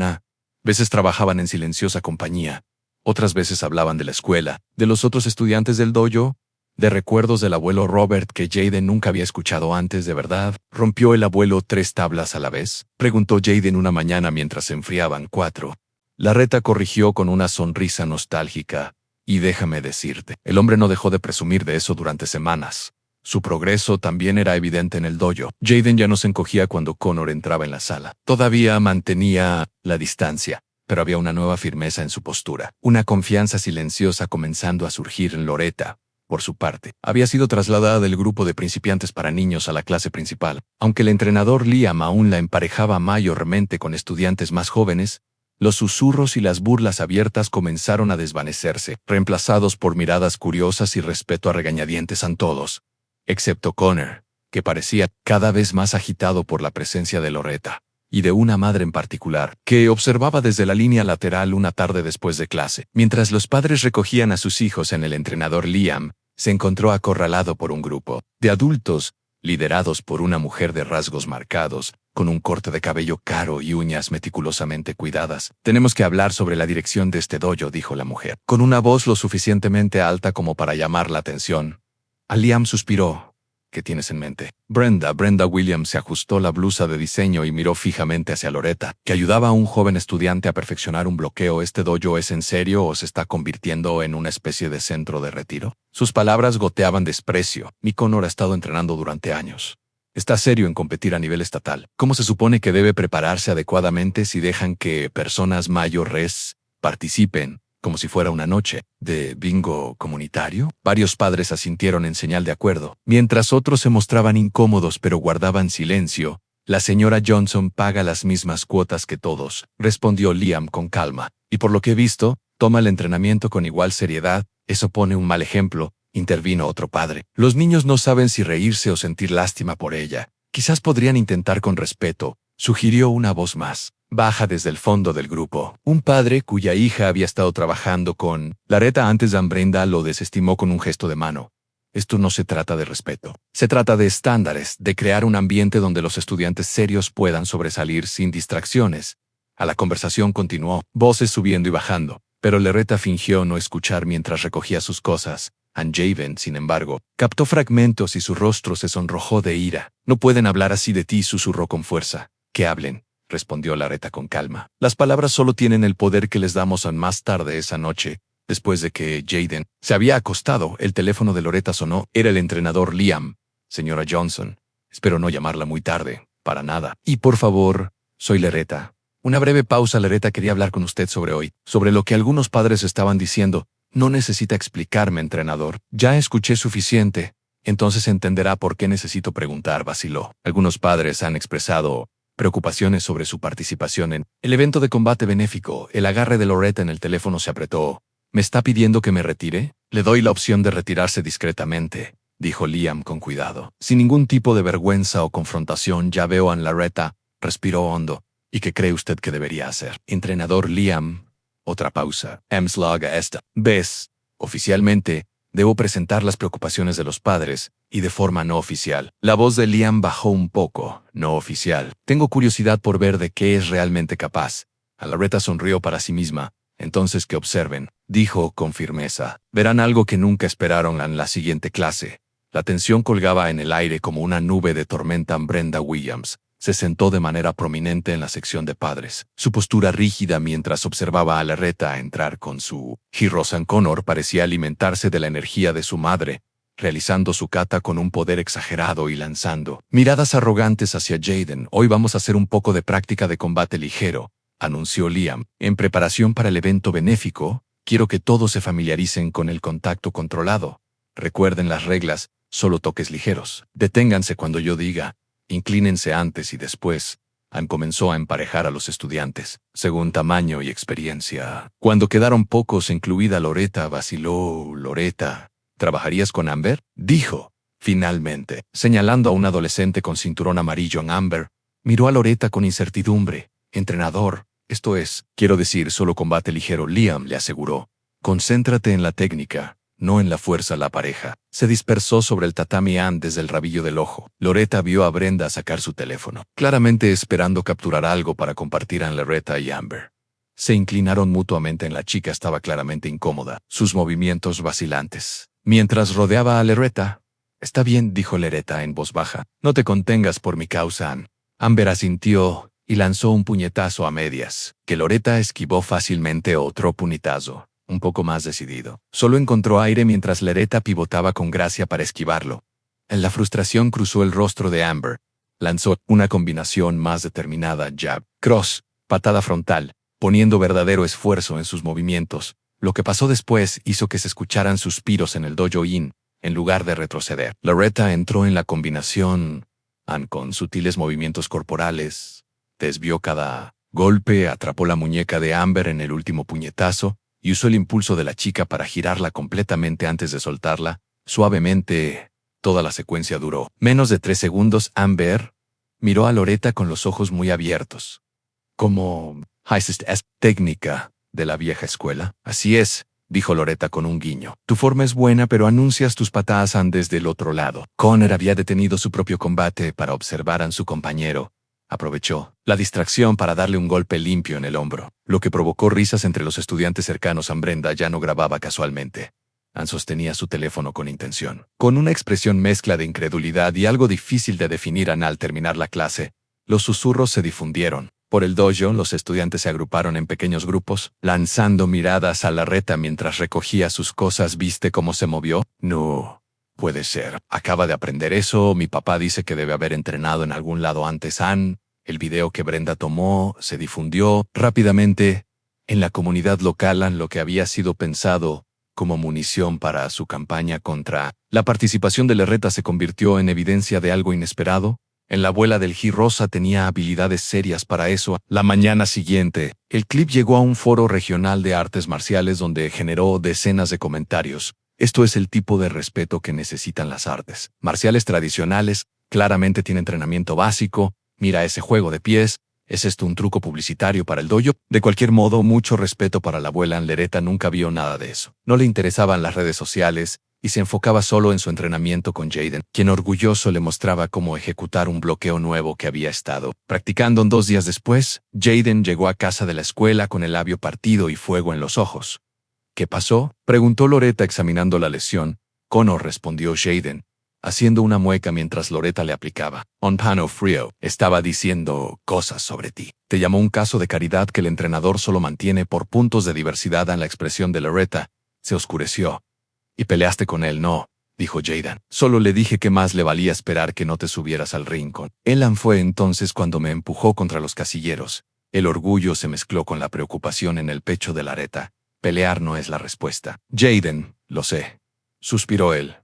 A: Veces trabajaban en silenciosa compañía. Otras veces hablaban de la escuela, de los otros estudiantes del dojo. de recuerdos del abuelo Robert que Jaden nunca había escuchado antes de verdad. ¿Rompió el abuelo 3 tablas a la vez?, preguntó Jaden una mañana mientras se enfriaban 4. Larreta corrigió con una sonrisa nostálgica. Y déjame decirte, el hombre no dejó de presumir de eso durante semanas. Su progreso también era evidente en el dojo. Jaden ya no se encogía cuando Connor entraba en la sala. Todavía mantenía la distancia, pero había una nueva firmeza en su postura. Una confianza silenciosa comenzando a surgir en Loretta. Por su parte, había sido trasladada del grupo de principiantes para niños a la clase principal. Aunque el entrenador Liam aún la emparejaba mayormente con estudiantes más jóvenes, los susurros y las burlas abiertas comenzaron a desvanecerse, reemplazados por miradas curiosas y respeto a regañadientes a todos, excepto Connor, que parecía cada vez más agitado por la presencia de Loretta, y de una madre en particular, que observaba desde la línea lateral una tarde después de clase. Mientras los padres recogían a sus hijos en el entrenador Liam, se encontró acorralado por un grupo de adultos, liderados por una mujer de rasgos marcados, con un corte de cabello caro y uñas meticulosamente cuidadas. Tenemos que hablar sobre la dirección de este dojo, dijo la mujer, con una voz lo suficientemente alta como para llamar la atención. Liam suspiró. ¿Qué tienes en mente? Brenda Williams se ajustó la blusa de diseño y miró fijamente hacia Loretta, que ayudaba a un joven estudiante a perfeccionar un bloqueo. ¿Este dojo es en serio o se está convirtiendo en una especie de centro de retiro? Sus palabras goteaban desprecio. Mi Connor ha estado entrenando durante años. Está serio en competir a nivel estatal. ¿Cómo se supone que debe prepararse adecuadamente si dejan que personas mayores participen, como si fuera una noche de bingo comunitario? Varios padres asintieron en señal de acuerdo, mientras otros se mostraban incómodos pero guardaban silencio. La señora Johnson paga las mismas cuotas que todos, respondió Liam con calma, y por lo que he visto, toma el entrenamiento con igual seriedad. Eso pone un mal ejemplo, intervino otro padre. Los niños no saben si reírse o sentir lástima por ella. Quizás podrían intentar con respeto, sugirió una voz más baja desde el fondo del grupo. Un padre cuya hija había estado trabajando con Loretta antes de Brenda lo desestimó con un gesto de mano. Esto no se trata de respeto. Se trata de estándares, de crear un ambiente donde los estudiantes serios puedan sobresalir sin distracciones. La conversación continuó, voces subiendo y bajando, pero Loretta fingió no escuchar mientras recogía sus cosas. Jaden, sin embargo, captó fragmentos y su rostro se sonrojó de ira. No pueden hablar así de ti, susurró con fuerza. Que hablen, respondió Loretta con calma. Las palabras solo tienen el poder que les damos. Más tarde esa noche, después de que Jaden se había acostado, el teléfono de Loretta sonó. Era el entrenador Liam. Señora Johnson, espero no llamarla muy tarde. Para nada. Y por favor, soy Loretta. Una breve pausa. Loretta, quería hablar con usted sobre hoy, sobre lo que algunos padres estaban diciendo. No necesita explicarme, entrenador. Ya escuché suficiente. Entonces entenderá por qué necesito preguntar, vaciló. Algunos padres han expresado preocupaciones sobre su participación en el evento de combate benéfico. El agarre de Loretta en el teléfono se apretó. ¿Me está pidiendo que me retire? Le doy la opción de retirarse discretamente, dijo Liam con cuidado. Sin ningún tipo de vergüenza o confrontación. Ya veo a Loretta. Respiró hondo. ¿Y qué cree usted que debería hacer? Entrenador Liam. Otra pausa. Emslaga esta vez. Oficialmente, debo presentar las preocupaciones de los padres, y de forma no oficial. La voz de Liam bajó un poco. No oficial. Tengo curiosidad por ver de qué es realmente capaz. Loretta sonrió para sí misma. Entonces que observen, dijo con firmeza. Verán algo que nunca esperaron en la siguiente clase. La tensión colgaba en el aire como una nube de tormenta. Brenda Williams se sentó de manera prominente en la sección de padres. Su postura rígida mientras observaba a Loretta entrar con su Rosan. Connor parecía alimentarse de la energía de su madre, realizando su kata con un poder exagerado y lanzando miradas arrogantes hacia Jaden. Hoy vamos a hacer un poco de práctica de combate ligero, anunció Liam. En preparación para el evento benéfico, quiero que todos se familiaricen con el contacto controlado. Recuerden las reglas, solo toques ligeros. Deténganse cuando yo diga. Inclínense antes y después. Comenzó a emparejar a los estudiantes, según tamaño y experiencia. Cuando quedaron pocos, incluida Loretta, vaciló. Loretta, ¿trabajarías con Amber?, dijo, finalmente, señalando a un adolescente con cinturón amarillo en Amber. Miró a Loretta con incertidumbre. Entrenador, esto es, quiero decir, solo combate ligero. Liam le aseguró. Concéntrate en la técnica, no en la fuerza. La pareja se dispersó sobre el tatami desde el rabillo del ojo. Loretta vio a Brenda sacar su teléfono, claramente esperando capturar algo para compartir a Loretta y Amber. Se inclinaron mutuamente. La chica estaba claramente incómoda, sus movimientos vacilantes. Mientras rodeaba a Loretta. «Está bien», dijo Loretta en voz baja. «No te contengas por mi causa, Ann». Amber asintió y lanzó un puñetazo a medias, que Loretta esquivó fácilmente. Otro puñetazo, un poco más decidido. Solo encontró aire mientras Loretta pivotaba con gracia para esquivarlo. En la frustración cruzó el rostro de Amber. Lanzó una combinación más determinada: jab, cross, patada frontal, poniendo verdadero esfuerzo en sus movimientos. Lo que pasó después hizo que se escucharan suspiros en el dojo in, en lugar de retroceder. Loretta entró en la combinación. Ann, con sutiles movimientos corporales, desvió cada golpe, atrapó la muñeca de Amber en el último puñetazo y usó el impulso de la chica para girarla completamente antes de soltarla, suavemente. Toda la secuencia duró menos de 3 segundos. Amber miró a Loretta con los ojos muy abiertos. «¿Cómo es técnica de la vieja escuela?» «Así es», dijo Loretta con un guiño. «Tu forma es buena, pero anuncias tus patadas desde el otro lado». Connor había detenido su propio combate para observar a su compañero. Aprovechó la distracción para darle un golpe limpio en el hombro, lo que provocó risas entre los estudiantes cercanos. Brenda ya no grababa casualmente. Ann sostenía su teléfono con intención, con una expresión mezcla de incredulidad y algo difícil de definir. Al terminar la clase, los susurros se difundieron. Por el dojo, los estudiantes se agruparon en pequeños grupos, lanzando miradas a Loretta mientras recogía sus cosas. ¿Viste cómo se movió? No puede ser. Acaba de aprender eso. Mi papá dice que debe haber entrenado en algún lado antes. Ann, el video que Brenda tomó se difundió rápidamente en la comunidad local. Ann, lo que había sido pensado como munición para su campaña contra la participación de Loretta, se convirtió en evidencia de algo inesperado. La abuela del Ji Rosa tenía habilidades serias para eso. La mañana siguiente, el clip llegó a un foro regional de artes marciales donde generó decenas de comentarios. «Esto es el tipo de respeto que necesitan las artes marciales tradicionales. Claramente tiene entrenamiento básico. Mira ese juego de pies. ¿Es esto un truco publicitario para el dojo?» De cualquier modo, mucho respeto para la abuela. Loretta nunca vio nada de eso. No le interesaban las redes sociales y se enfocaba solo en su entrenamiento con Jaden, quien orgulloso le mostraba cómo ejecutar un bloqueo nuevo que había estado practicando. 2 días después, Jaden llegó a casa de la escuela con el labio partido y fuego en los ojos. «¿Qué pasó?», preguntó Loretta examinando la lesión. «Connor», respondió Jaden, haciendo una mueca mientras Loretta le aplicaba un paño frío. «Estaba diciendo cosas sobre ti. Te llamó un caso de caridad que el entrenador solo mantiene por puntos de diversidad». En la expresión de Loretta se oscureció. «¿Y peleaste con él?». «No», dijo Jaden. «Solo le dije que más le valía esperar que no te subieras al rincón. Elan fue entonces cuando me empujó contra los casilleros». El orgullo se mezcló con la preocupación en el pecho de Loretta. «Pelear no es la respuesta». «Jaden, lo sé», suspiró él.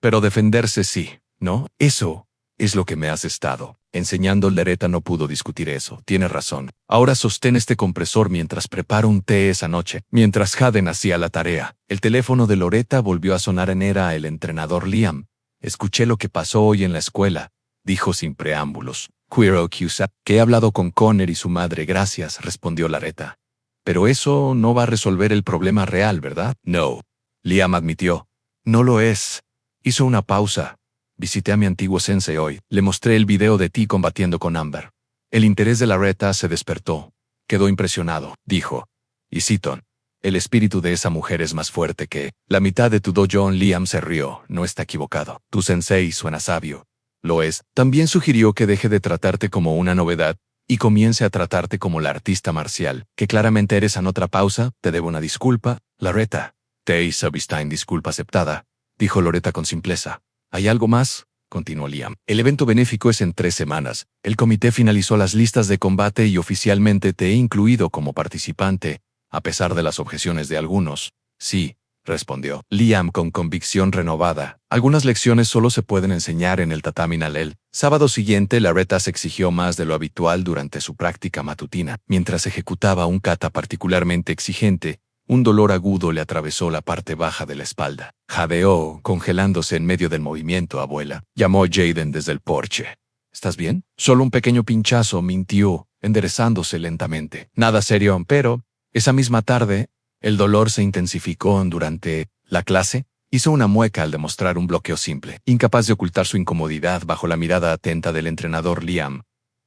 A: «Pero defenderse sí, ¿no? Eso es lo que me has estado enseñando». Loretta no pudo discutir eso. «Tienes razón. Ahora sostén este compresor mientras preparo un té esa noche». Mientras Jaden hacía la tarea, el teléfono de Loretta volvió a sonar. Era el entrenador Liam. «Escuché lo que pasó hoy en la escuela», dijo sin preámbulos. «Queero que he hablado con Connor y su madre». «Gracias», respondió Loretta. «Pero eso no va a resolver el problema real, ¿verdad?» «No», Liam admitió. «No lo es». Hizo una pausa. «Visité a mi antiguo sensei hoy. Le mostré el video de ti combatiendo con Amber». El interés de Loretta se despertó. Quedó impresionado. Dijo: «Y Seaton, el espíritu de esa mujer es más fuerte que la mitad de tu dojo». Liam se rió. «No está equivocado. Tu sensei suena sabio». «Lo es». También sugirió que deje de tratarte como una novedad y comience a tratarte como la artista marcial que claramente eres. En otra pausa: «Te debo una disculpa, Loretta». «Te Sabistain, disculpa aceptada», dijo Loretta con simpleza. «¿Hay algo más?», continuó Liam. «El evento benéfico es en 3 semanas. El comité finalizó las listas de combate y oficialmente te he incluido como participante, a pesar de las objeciones de algunos». «Sí», respondió Liam con convicción renovada. «Algunas lecciones solo se pueden enseñar en el tatami». El sábado siguiente, Loretta se exigió más de lo habitual durante su práctica matutina. Mientras ejecutaba un kata particularmente exigente, un dolor agudo le atravesó la parte baja de la espalda. Jadeó, congelándose en medio del movimiento. «Abuela», llamó Jaden desde el porche. «¿Estás bien?». «Solo un pequeño pinchazo», mintió, enderezándose lentamente. «Nada serio». Pero esa misma tarde, el dolor se intensificó. Durante la clase, hizo una mueca al demostrar un bloqueo simple, incapaz de ocultar su incomodidad bajo la mirada atenta del entrenador Liam.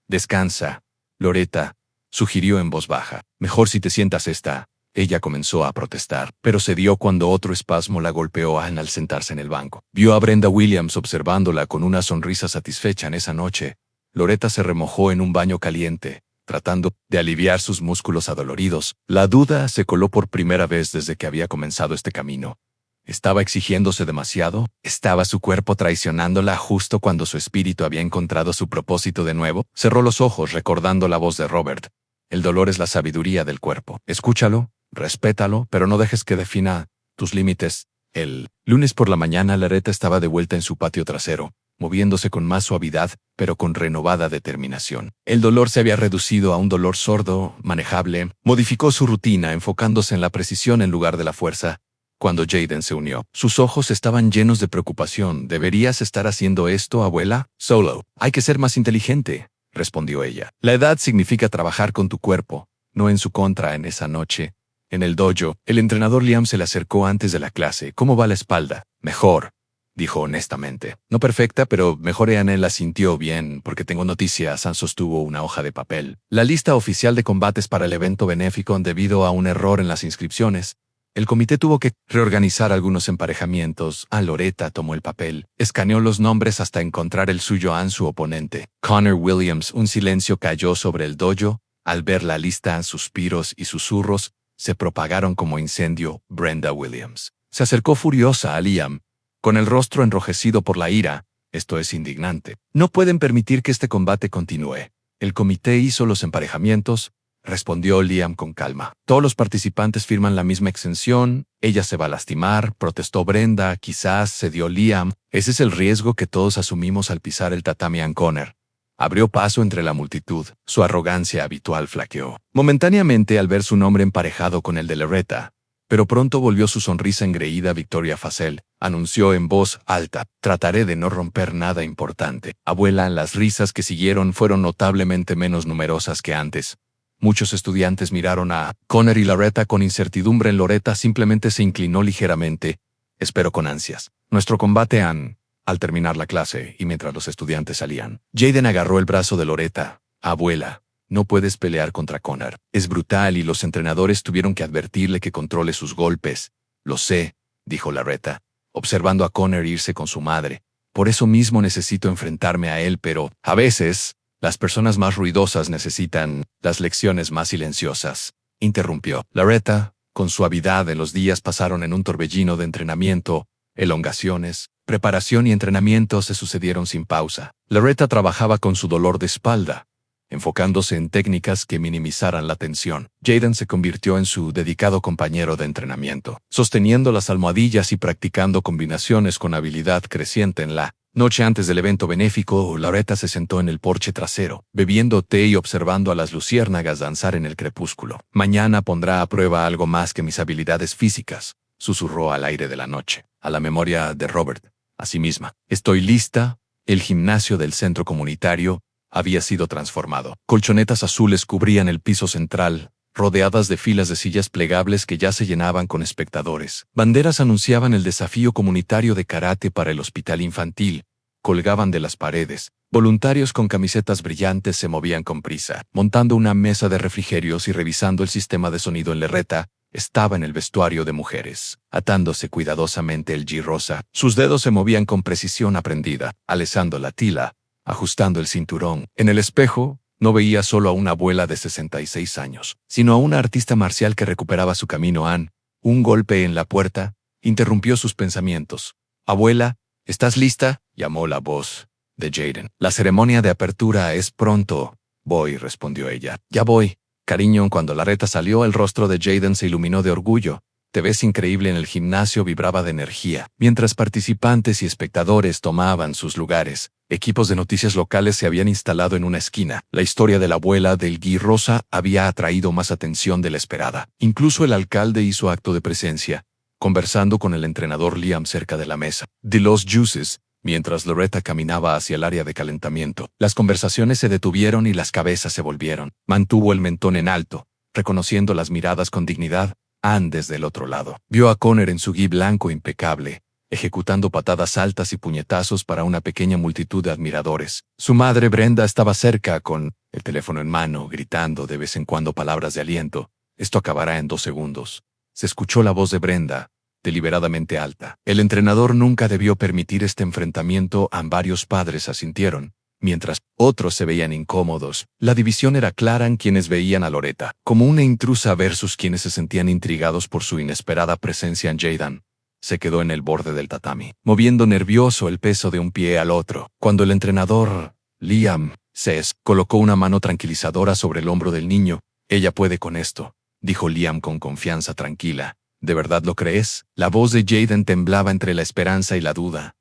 A: «Descansa, Loretta», sugirió en voz baja. Mejor si te sientas esta. Ella comenzó a protestar, pero cedió cuando otro espasmo la golpeó a Anne al sentarse en el banco. Vio a Brenda Williams observándola con una sonrisa satisfecha en esa noche. Loretta se remojó en un baño caliente, tratando de aliviar sus músculos adoloridos. La duda se coló por primera vez desde que había comenzado este camino. ¿Estaba exigiéndose demasiado? ¿Estaba su cuerpo traicionándola justo cuando su espíritu había encontrado su propósito de nuevo? Cerró los ojos recordando la voz de Robert. El dolor es la sabiduría del cuerpo. Escúchalo, respétalo, pero no dejes que defina tus límites. El lunes por la mañana, Loretta estaba de vuelta en su patio trasero, moviéndose con más suavidad, pero con renovada determinación. El dolor se había reducido a un dolor sordo, manejable. Modificó su rutina, enfocándose en la precisión en lugar de la fuerza. Cuando Jaden se unió, sus ojos estaban llenos de preocupación. ¿Deberías estar haciendo esto, abuela? Solo. Hay que ser más inteligente, respondió ella. La edad significa trabajar con tu cuerpo, no en su contra en esa noche. En el dojo, el entrenador Liam se le acercó antes de la clase. ¿Cómo va la espalda? Mejor, dijo honestamente. No perfecta, pero mejor. Anne la sintió bien, porque tengo noticias. Anne sostuvo una hoja de papel. La lista oficial de combates para el evento benéfico debido a un error en las inscripciones. El comité tuvo que reorganizar algunos emparejamientos. Loretta tomó el papel, escaneó los nombres hasta encontrar el suyo. Anne, su oponente. Connor Williams. Un silencio cayó sobre el dojo. Al ver la lista, suspiros y susurros se propagaron como incendio. Brenda Williams se acercó furiosa a Liam, con el rostro enrojecido por la ira. Esto es indignante. No pueden permitir que este combate continúe. El comité hizo los emparejamientos, respondió Liam con calma. Todos los participantes firman la misma exención. Ella se va a lastimar, protestó Brenda. Quizás, cedió Liam. Ese es el riesgo que todos asumimos al pisar el tatami. Connor abrió paso entre la multitud. Su arrogancia habitual flaqueó momentáneamente al ver su nombre emparejado con el de Loretta, pero pronto volvió su sonrisa engreída. Victoria Facel anunció en voz alta. Trataré de no romper nada importante. Abuela, las risas que siguieron fueron notablemente menos numerosas que antes. Muchos estudiantes miraron a Connor y Loretta con incertidumbre. Loretta simplemente se inclinó ligeramente. Esperó con ansias. Nuestro combate, Anne. Al terminar la clase y mientras los estudiantes salían, Jaden agarró el brazo de Loretta. Abuela, no puedes pelear contra Connor. Es brutal y los entrenadores tuvieron que advertirle que controle sus golpes. Lo sé, dijo Loretta, observando a Connor irse con su madre. Por eso mismo necesito enfrentarme a él, pero a veces las personas más ruidosas necesitan las lecciones más silenciosas. Interrumpió. Loretta, con suavidad. En los días pasaron en un torbellino de entrenamiento, elongaciones, preparación y entrenamiento se sucedieron sin pausa. Loretta trabajaba con su dolor de espalda, enfocándose en técnicas que minimizaran la tensión. Jaden se convirtió en su dedicado compañero de entrenamiento, sosteniendo las almohadillas y practicando combinaciones con habilidad creciente. En la noche antes del evento benéfico, Loretta se sentó en el porche trasero, bebiendo té y observando a las luciérnagas danzar en el crepúsculo. Mañana pondrá a prueba algo más que mis habilidades físicas, susurró al aire de la noche, a la memoria de Robert, a sí misma. Estoy lista. El gimnasio del centro comunitario había sido transformado. Colchonetas azules cubrían el piso central, rodeadas de filas de sillas plegables que ya se llenaban con espectadores. Banderas anunciaban el desafío comunitario de karate para el hospital infantil. Colgaban de las paredes. Voluntarios con camisetas brillantes se movían con prisa, montando una mesa de refrigerios y revisando el sistema de sonido. En Loretta estaba en el vestuario de mujeres, atándose cuidadosamente el gi rosa. Sus dedos se movían con precisión aprendida, alezando la tila, ajustando el cinturón. En el espejo, no veía solo a una abuela de 66 años, sino a una artista marcial que recuperaba su camino. Anne, un golpe en la puerta, interrumpió sus pensamientos. Abuela, ¿estás lista?, llamó la voz de Jaden. La ceremonia de apertura es pronto. Voy, respondió ella. Ya voy. Cariño. Cuando Loretta salió, el rostro de Jaden se iluminó de orgullo. Te ves increíble. En el gimnasio vibraba de energía. Mientras participantes y espectadores tomaban sus lugares, equipos de noticias locales se habían instalado en una esquina. La historia de la abuela del gi rosa había atraído más atención de la esperada. Incluso el alcalde hizo acto de presencia, conversando con el entrenador Liam cerca de la mesa de los juices. Mientras Loretta caminaba hacia el área de calentamiento, las conversaciones se detuvieron y las cabezas se volvieron. Mantuvo el mentón en alto, reconociendo las miradas con dignidad. Anne, desde el otro lado, vio a Connor en su gi blanco impecable, ejecutando patadas altas y puñetazos para una pequeña multitud de admiradores. Su madre Brenda estaba cerca con el teléfono en mano, gritando de vez en cuando palabras de aliento. Esto acabará en 2 segundos. Se escuchó la voz de Brenda, deliberadamente alta. El entrenador nunca debió permitir este enfrentamiento. Varios padres asintieron. Mientras otros se veían incómodos, la división era clara en quienes veían a Loretta como una intrusa versus quienes se sentían intrigados por su inesperada presencia en Jayden. Se quedó en el borde del tatami, moviendo nervioso el peso de un pie al otro, cuando el entrenador, Liam Cess, colocó una mano tranquilizadora sobre el hombro del niño. «Ella puede con esto», dijo Liam con confianza tranquila. «¿De verdad lo crees?» La voz de Jayden temblaba entre la esperanza y la duda.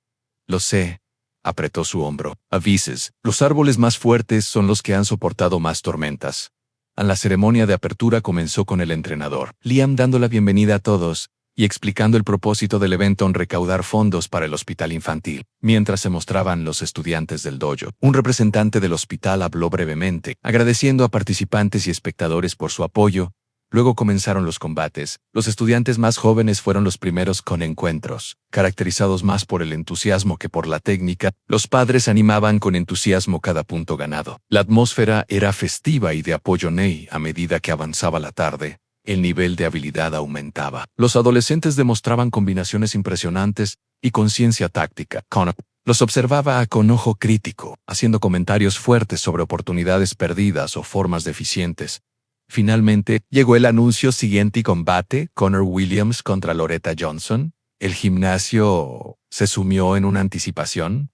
A: «Lo sé», apretó su hombro. «Avises, los árboles más fuertes son los que han soportado más tormentas». La ceremonia de apertura comenzó con el entrenador, Liam dando la bienvenida a todos y explicando el propósito del evento en recaudar fondos para el hospital infantil. Mientras se mostraban los estudiantes del dojo, un representante del hospital habló brevemente, agradeciendo a participantes y espectadores por su apoyo. Luego comenzaron los combates. Los estudiantes más jóvenes fueron los primeros con encuentros, caracterizados más por el entusiasmo que por la técnica. Los padres animaban con entusiasmo cada punto ganado. La atmósfera era festiva y de apoyo Ney. A medida que avanzaba la tarde, el nivel de habilidad aumentaba. Los adolescentes demostraban combinaciones impresionantes y conciencia táctica. Connor los observaba con ojo crítico, haciendo comentarios fuertes sobre oportunidades perdidas o formas deficientes. Finalmente, llegó el anuncio siguiente y combate: Connor Williams contra Loretta Johnson. El gimnasio se sumió en una anticipación.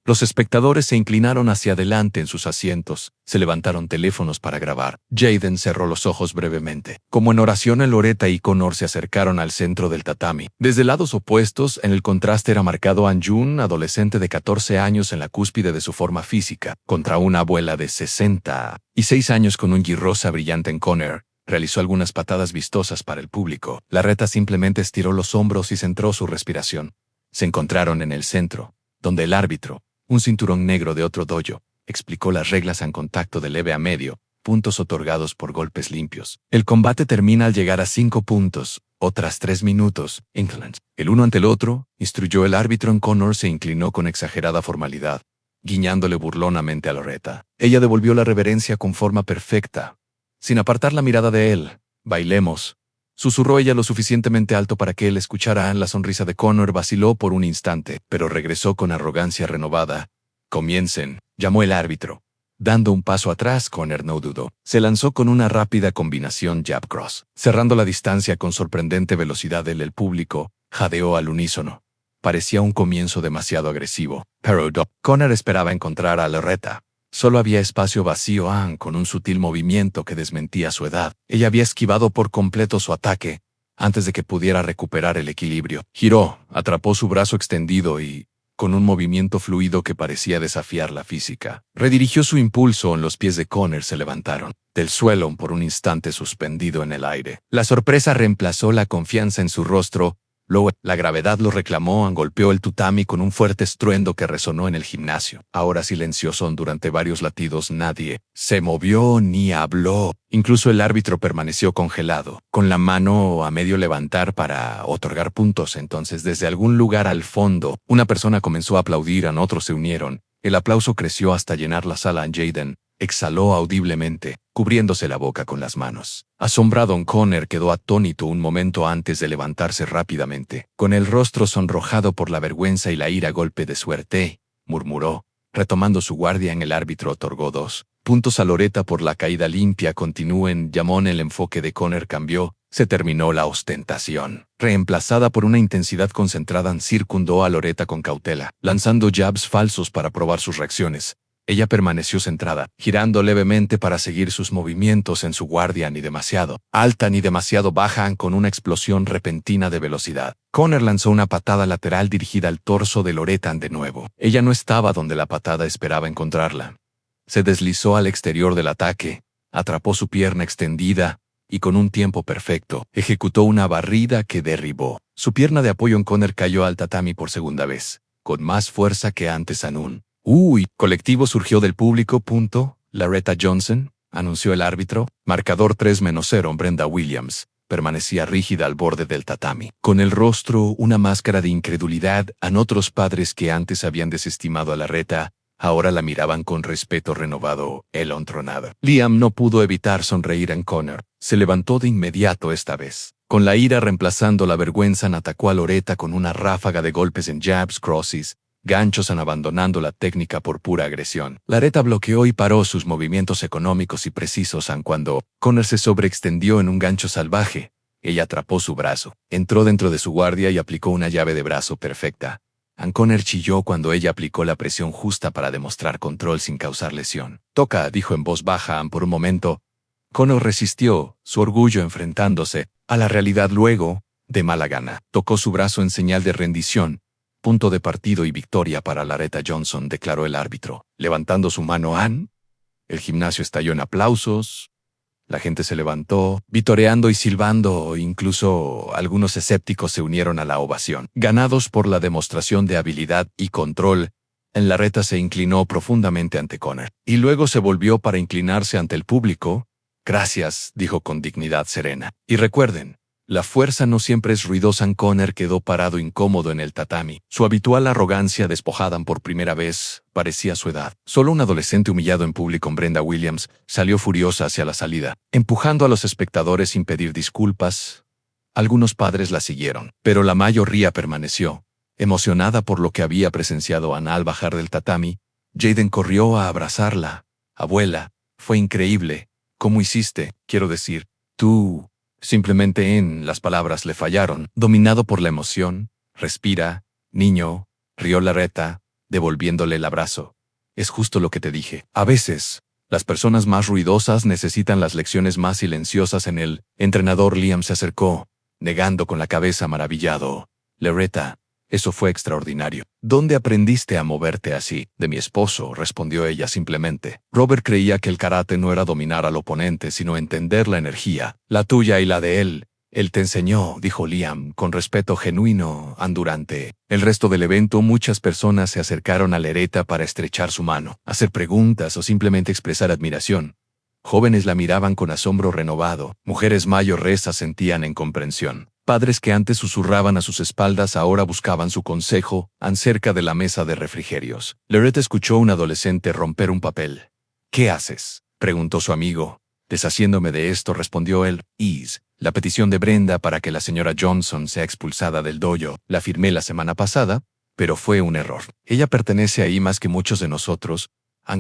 A: Los espectadores se inclinaron hacia adelante en sus asientos, se levantaron teléfonos para grabar. Jayden cerró los ojos brevemente. Como en oración, Loretta y Connor se acercaron al centro del tatami. Desde lados opuestos, en el contraste era marcado Anjun, adolescente de 14 años en la cúspide de su forma física, contra una abuela de 66 años con un rosa brillante en Connor. Realizó algunas patadas vistosas para el público. Loretta simplemente estiró los hombros y centró su respiración. Se encontraron en el centro, donde el árbitro, un cinturón negro de otro dojo, explicó las reglas en contacto de leve a medio, puntos otorgados por golpes limpios. El combate termina al llegar a 5 puntos, o tras 3 minutos. El uno ante el otro, instruyó el árbitro. En Connor se inclinó con exagerada formalidad, guiñándole burlonamente a Loretta. Ella devolvió la reverencia con forma perfecta, sin apartar la mirada de él. «Bailemos», susurró ella lo suficientemente alto para que él escuchara. La sonrisa de Connor vaciló por un instante, pero regresó con arrogancia renovada. «Comiencen», llamó el árbitro. Dando un paso atrás, Connor no dudó. Se lanzó con una rápida combinación jab-cross, cerrando la distancia con sorprendente velocidad. El público jadeó al unísono. Parecía un comienzo demasiado agresivo. Pero Connor esperaba encontrar a Loretta. Solo había espacio vacío. Con un sutil movimiento que desmentía su edad, ella había esquivado por completo su ataque. Antes de que pudiera recuperar el equilibrio, giró, atrapó su brazo extendido y, con un movimiento fluido que parecía desafiar la física, redirigió su impulso. Los pies de Connor se levantaron del suelo por un instante, suspendido en el aire. La sorpresa reemplazó la confianza en su rostro. Luego, la gravedad lo reclamó. Golpeó el tatami con un fuerte estruendo que resonó en el gimnasio. Ahora silencioso durante varios latidos, nadie se movió ni habló. Incluso el árbitro permaneció congelado, con la mano a medio levantar para otorgar puntos. Entonces, desde algún lugar al fondo, una persona comenzó a aplaudir. Otros se unieron. El aplauso creció hasta llenar la sala. Jayden exhaló audiblemente, cubriéndose la boca con las manos. Asombrado, Connor quedó atónito un momento antes de levantarse rápidamente. Con el rostro sonrojado por la vergüenza y la ira, «Golpe de suerte», murmuró. Retomando su guardia, el árbitro otorgó 2 puntos a Loretta por la caída limpia. «Continúen», llamó. El enfoque de Connor cambió. Se terminó la ostentación, reemplazada por una intensidad concentrada. Circundó a Loretta con cautela, lanzando jabs falsos para probar sus reacciones. Ella permaneció centrada, girando levemente para seguir sus movimientos en su guardia. Ni demasiado alta ni demasiado baja. Con una explosión repentina de velocidad, Connor lanzó una patada lateral dirigida al torso de Loretta. De nuevo, ella no estaba donde la patada esperaba encontrarla. Se deslizó al exterior del ataque, atrapó su pierna extendida y, con un tiempo perfecto, ejecutó una barrida que derribó su pierna de apoyo. Connor cayó al tatami por segunda vez, con más fuerza que antes. Un colectivo surgió del público. «Loretta Johnson», anunció el árbitro. Marcador 3-0. Brenda Williams permanecía rígida al borde del tatami, con el rostro una máscara de incredulidad. A otros padres que antes habían desestimado a Laretta, ahora la miraban con respeto renovado. El ontronado Liam no pudo evitar sonreír en Connor. Se levantó de inmediato esta vez. Con la ira reemplazando la vergüenza, atacó a Loretta con una ráfaga de golpes en jabs, crosses, ganchos, abandonando la técnica por pura agresión. Laretta bloqueó y paró sus movimientos económicos y precisos cuando Connor se sobreextendió en un gancho salvaje. Ella atrapó su brazo, entró dentro de su guardia y aplicó una llave de brazo perfecta. Connor chilló cuando ella aplicó la presión justa para demostrar control sin causar lesión. «Toca», dijo en voz baja. Por un momento, Connor resistió, su orgullo enfrentándose a la realidad. Luego, de mala gana, tocó su brazo en señal de rendición. «Punto de partido y victoria para Laretta Johnson», declaró el árbitro, levantando su mano. El gimnasio estalló en aplausos. La gente se levantó, vitoreando y silbando. Incluso algunos escépticos se unieron a la ovación. Ganados por la demostración de habilidad y control, Laretta se inclinó profundamente ante Connor, y luego se volvió para inclinarse ante el público. «Gracias», dijo con dignidad serena. «Y recuerden, la fuerza no siempre es ruidosa». Connor quedó parado incómodo en el tatami. Su habitual arrogancia despojada por primera vez parecía su edad. Solo un adolescente humillado en público. Brenda Williams salió furiosa hacia la salida, empujando a los espectadores sin pedir disculpas. Algunos padres la siguieron, pero la mayoría permaneció, emocionada por lo que había presenciado. Al bajar del tatami, Jaden corrió a abrazarla. «Abuela, fue increíble. ¿Cómo hiciste? Quiero decir, tú...» Simplemente las palabras le fallaron. Dominado por la emoción. «Respira, niño», rió Laretta, devolviéndole el abrazo. «Es justo lo que te dije. A veces, las personas más ruidosas necesitan las lecciones más silenciosas». El entrenador Liam se acercó, negando con la cabeza, maravillado. «Laretta, eso fue extraordinario. ¿Dónde aprendiste a moverte así?» «De mi esposo», respondió ella simplemente. «Robert creía que el karate no era dominar al oponente, sino entender la energía, la tuya y la de él. Él te enseñó», dijo Liam, con respeto genuino. Durante el resto del evento, muchas personas se acercaron a Laretta para estrechar su mano, hacer preguntas o simplemente expresar admiración. Jóvenes la miraban con asombro renovado. Mujeres mayores sentían incomprensión. Padres que antes susurraban a sus espaldas ahora buscaban su consejo cerca de la mesa de refrigerios. Laretta escuchó a un adolescente romper un papel. «¿Qué haces?», preguntó su amigo. «Deshaciéndome de esto», respondió él. «La petición de Brenda para que la señora Johnson sea expulsada del dojo. La firmé la semana pasada, pero fue un error. Ella pertenece ahí más que muchos de nosotros».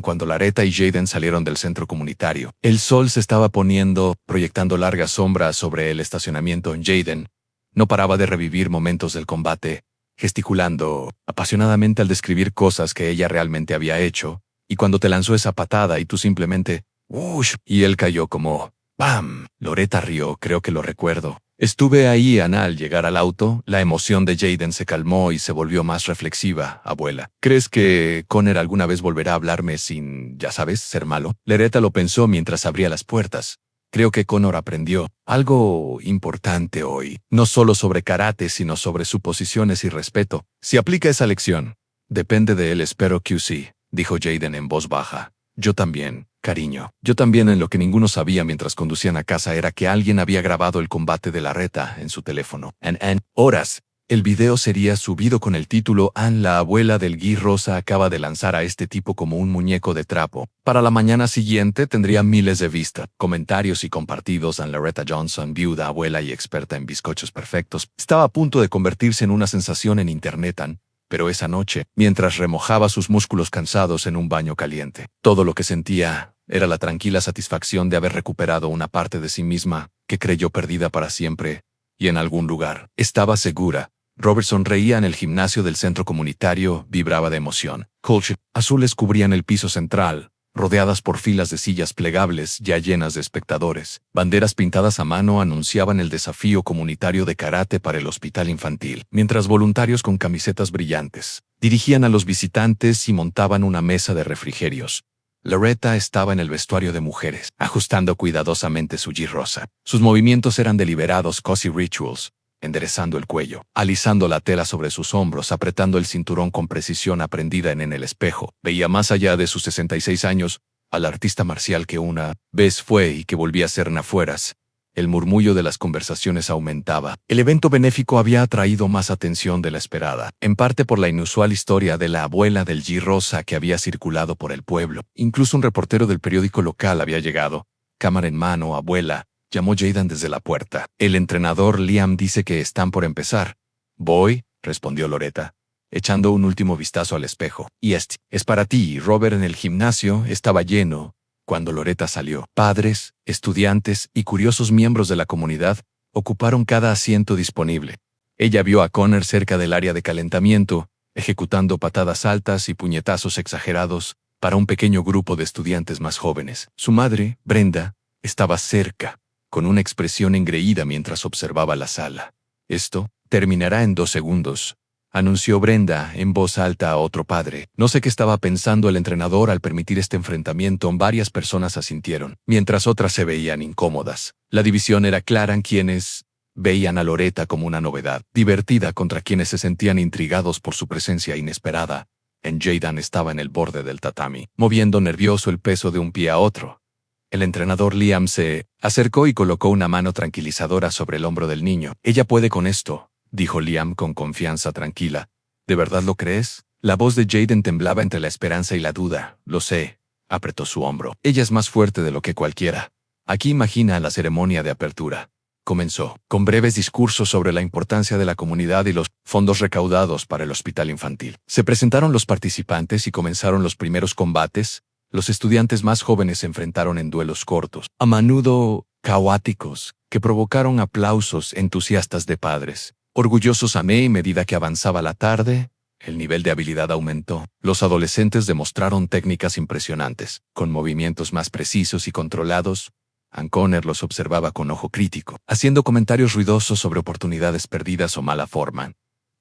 A: Cuando Laretta y Jaden salieron del centro comunitario, el sol se estaba poniendo, proyectando largas sombras sobre el estacionamiento. Jaden no paraba de revivir momentos del combate, gesticulando apasionadamente al describir cosas que ella realmente había hecho. «Y cuando te lanzó esa patada y tú simplemente... ¡Ush!», y él cayó como... ¡Bam! Laretta rió. «Creo que lo recuerdo. Estuve ahí». Al llegar al auto, la emoción de Jaden se calmó y se volvió más reflexiva. «Abuela, ¿crees que Connor alguna vez volverá a hablarme sin, ya sabes, ser malo?». Laretta lo pensó mientras abría las puertas. «Creo que Connor aprendió algo importante hoy, no solo sobre karate, sino sobre suposiciones y respeto. Si aplica esa lección, depende de él». «Espero que sí», dijo Jaden en voz baja. «Yo también, cariño». Yo también. Lo que ninguno sabía mientras conducían a casa era que alguien había grabado el combate de Laretta en su teléfono. En horas, el video sería subido con el título «La abuela del Gi Rosa acaba de lanzar a este tipo como un muñeco de trapo». Para la mañana siguiente tendría miles de vistas, comentarios y compartidos. Laretta Johnson, viuda, abuela y experta en bizcochos perfectos, estaba a punto de convertirse en una sensación en internet. Pero esa noche, mientras remojaba sus músculos cansados en un baño caliente, todo lo que sentía era la tranquila satisfacción de haber recuperado una parte de sí misma que creyó perdida para siempre. Y en algún lugar estaba segura. Robert sonreía en el gimnasio del centro comunitario, vibraba de emoción. Colchas azules cubrían el piso central, rodeadas por filas de sillas plegables ya llenas de espectadores. Banderas pintadas a mano anunciaban el desafío comunitario de karate para el hospital infantil, mientras voluntarios con camisetas brillantes dirigían a los visitantes y montaban una mesa de refrigerios. Laretta estaba en el vestuario de mujeres, ajustando cuidadosamente su gi rosa. Sus movimientos eran deliberados, cozy rituals, enderezando el cuello, alisando la tela sobre sus hombros, apretando el cinturón con precisión aprendida en el espejo. Veía más allá de sus 66 años al artista marcial que una vez fue y que volvía a ser nafueras. El murmullo de las conversaciones aumentaba. El evento benéfico había atraído más atención de la esperada, en parte por la inusual historia de la abuela del G. Rosa que había circulado por el pueblo. Incluso un reportero del periódico local había llegado. Cámara en mano, abuela, llamó Jayden desde la puerta. El entrenador Liam dice que están por empezar. Voy, respondió Loretta, echando un último vistazo al espejo. Y este es para ti. Robert en el gimnasio estaba lleno cuando Loretta salió. Padres, estudiantes y curiosos miembros de la comunidad ocuparon cada asiento disponible. Ella vio a Connor cerca del área de calentamiento, ejecutando patadas altas y puñetazos exagerados para un pequeño grupo de estudiantes más jóvenes. Su madre, Brenda, estaba cerca, con una expresión engreída mientras observaba la sala. Esto terminará en 2 segundos, anunció Brenda en voz alta a otro padre. No sé qué estaba pensando el entrenador al permitir este enfrentamiento. Varias personas asintieron, mientras otras se veían incómodas. La división era clara en quienes veían a Loretta como una novedad, divertida contra quienes se sentían intrigados por su presencia inesperada. Jayden estaba en el borde del tatami, moviendo nervioso el peso de un pie a otro. El entrenador Liam se acercó y colocó una mano tranquilizadora sobre el hombro del niño. Ella puede con esto, dijo Liam con confianza tranquila. ¿De verdad lo crees? La voz de Jayden temblaba entre la esperanza y la duda. Lo sé, apretó su hombro. Ella es más fuerte de lo que cualquiera. Aquí imagina la ceremonia de apertura. Comenzó, con breves discursos sobre la importancia de la comunidad y los fondos recaudados para el hospital infantil. Se presentaron los participantes y comenzaron los primeros combates. Los estudiantes más jóvenes se enfrentaron en duelos cortos, a menudo caóticos, que provocaron aplausos entusiastas de padres. Orgullosos a medida que avanzaba la tarde, el nivel de habilidad aumentó. Los adolescentes demostraron técnicas impresionantes, con movimientos más precisos y controlados. Connor los observaba con ojo crítico, haciendo comentarios ruidosos sobre oportunidades perdidas o mala forma.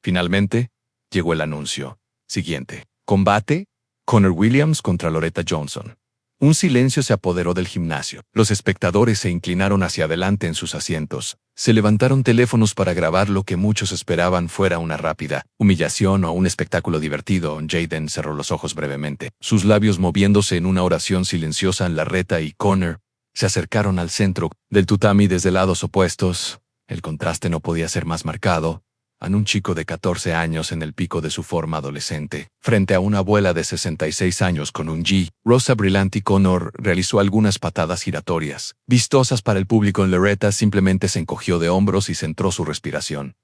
A: Finalmente, llegó el anuncio. Siguiente. Combate: Connor Williams contra Loretta Johnson. Un silencio se apoderó del gimnasio. Los espectadores se inclinaron hacia adelante en sus asientos. Se levantaron teléfonos para grabar lo que muchos esperaban fuera una rápida humillación o un espectáculo divertido. Jayden cerró los ojos brevemente, sus labios moviéndose en una oración silenciosa. Loretta y Connor se acercaron al centro del tatami desde lados opuestos. El contraste no podía ser más marcado. Un chico de 14 años en el pico de su forma adolescente, frente a una abuela de 66 años con un G. Rosa brillante. Connor realizó algunas patadas giratorias, vistosas para el público. Loretta simplemente se encogió de hombros y centró su respiración.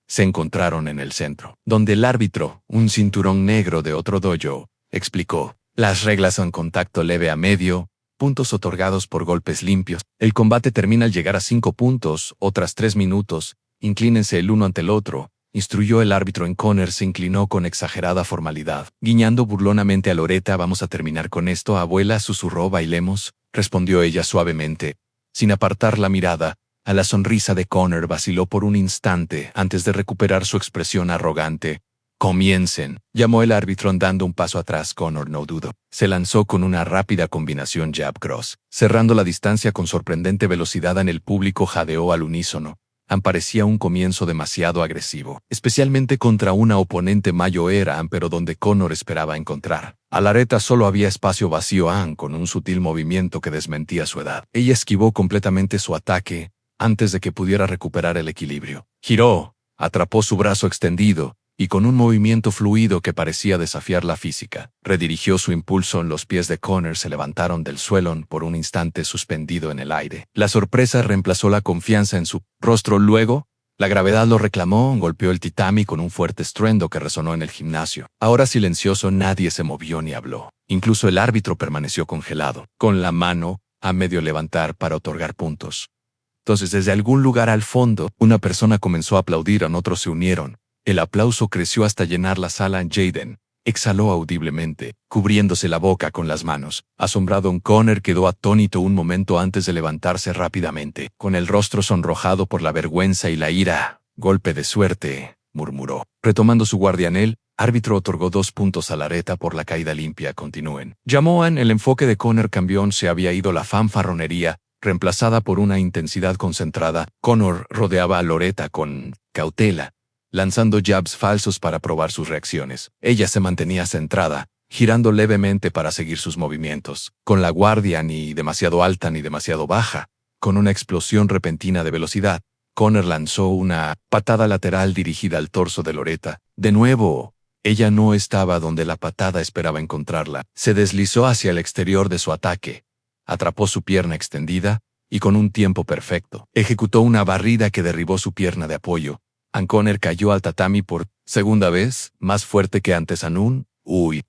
A: Se encontraron en el centro, donde el árbitro, un cinturón negro de otro dojo, explicó: las reglas son contacto leve a medio, puntos otorgados por golpes limpios. El combate termina al llegar a 5 puntos, o tras 3 minutos. Inclínense el uno ante el otro, instruyó el árbitro. Connor se inclinó con exagerada formalidad, guiñando burlonamente a Loretta. Vamos a terminar con esto, abuela, susurró. Bailemos, respondió ella suavemente, sin apartar la mirada. A la sonrisa de Connor vaciló por un instante antes de recuperar su expresión arrogante. Comiencen, llamó el árbitro dando un paso atrás. Connor no dudó. Se lanzó con una rápida combinación jab-cross, cerrando la distancia con sorprendente velocidad. En el público jadeó al unísono. Parecía un comienzo demasiado agresivo, especialmente contra una oponente mayor, pero donde Connor esperaba encontrar a Loretta solo había espacio vacío. Con un sutil movimiento que desmentía su edad, ella esquivó completamente su ataque antes de que pudiera recuperar el equilibrio. Giró, atrapó su brazo extendido, y con un movimiento fluido que parecía desafiar la física, redirigió su impulso. Los pies de Connor se levantaron del suelo por un instante, suspendido en el aire. La sorpresa reemplazó la confianza en su rostro. Luego, la gravedad lo reclamó. Golpeó el tatami con un fuerte estruendo que resonó en el gimnasio. Ahora silencioso, nadie se movió ni habló. Incluso el árbitro permaneció congelado, con la mano a medio levantar para otorgar puntos. Entonces, desde algún lugar al fondo, una persona comenzó a aplaudir. Otros se unieron. El aplauso creció hasta llenar la sala. Jayden exhaló audiblemente, cubriéndose la boca con las manos. Asombrado, Connor quedó atónito un momento antes de levantarse rápidamente, con el rostro sonrojado por la vergüenza y la ira. Golpe de suerte, murmuró. Retomando su guardia, el árbitro otorgó 2 puntos a Loretta por la caída limpia. Continúen, llamó. El enfoque de Connor cambió. Se había ido la fanfarronería, reemplazada por una intensidad concentrada. Connor rodeaba a Loretta con cautela, lanzando jabs falsos para probar sus reacciones. Ella se mantenía centrada, girando levemente para seguir sus movimientos, con la guardia ni demasiado alta ni demasiado baja, Con una explosión repentina de velocidad, Connor lanzó una patada lateral dirigida al torso de Loretta. De nuevo, ella no estaba donde la patada esperaba encontrarla. Se deslizó hacia el exterior de su ataque, atrapó su pierna extendida y con un tiempo perfecto, ejecutó una barrida que derribó su pierna de apoyo. Connor cayó al tatami por segunda vez, más fuerte que antes.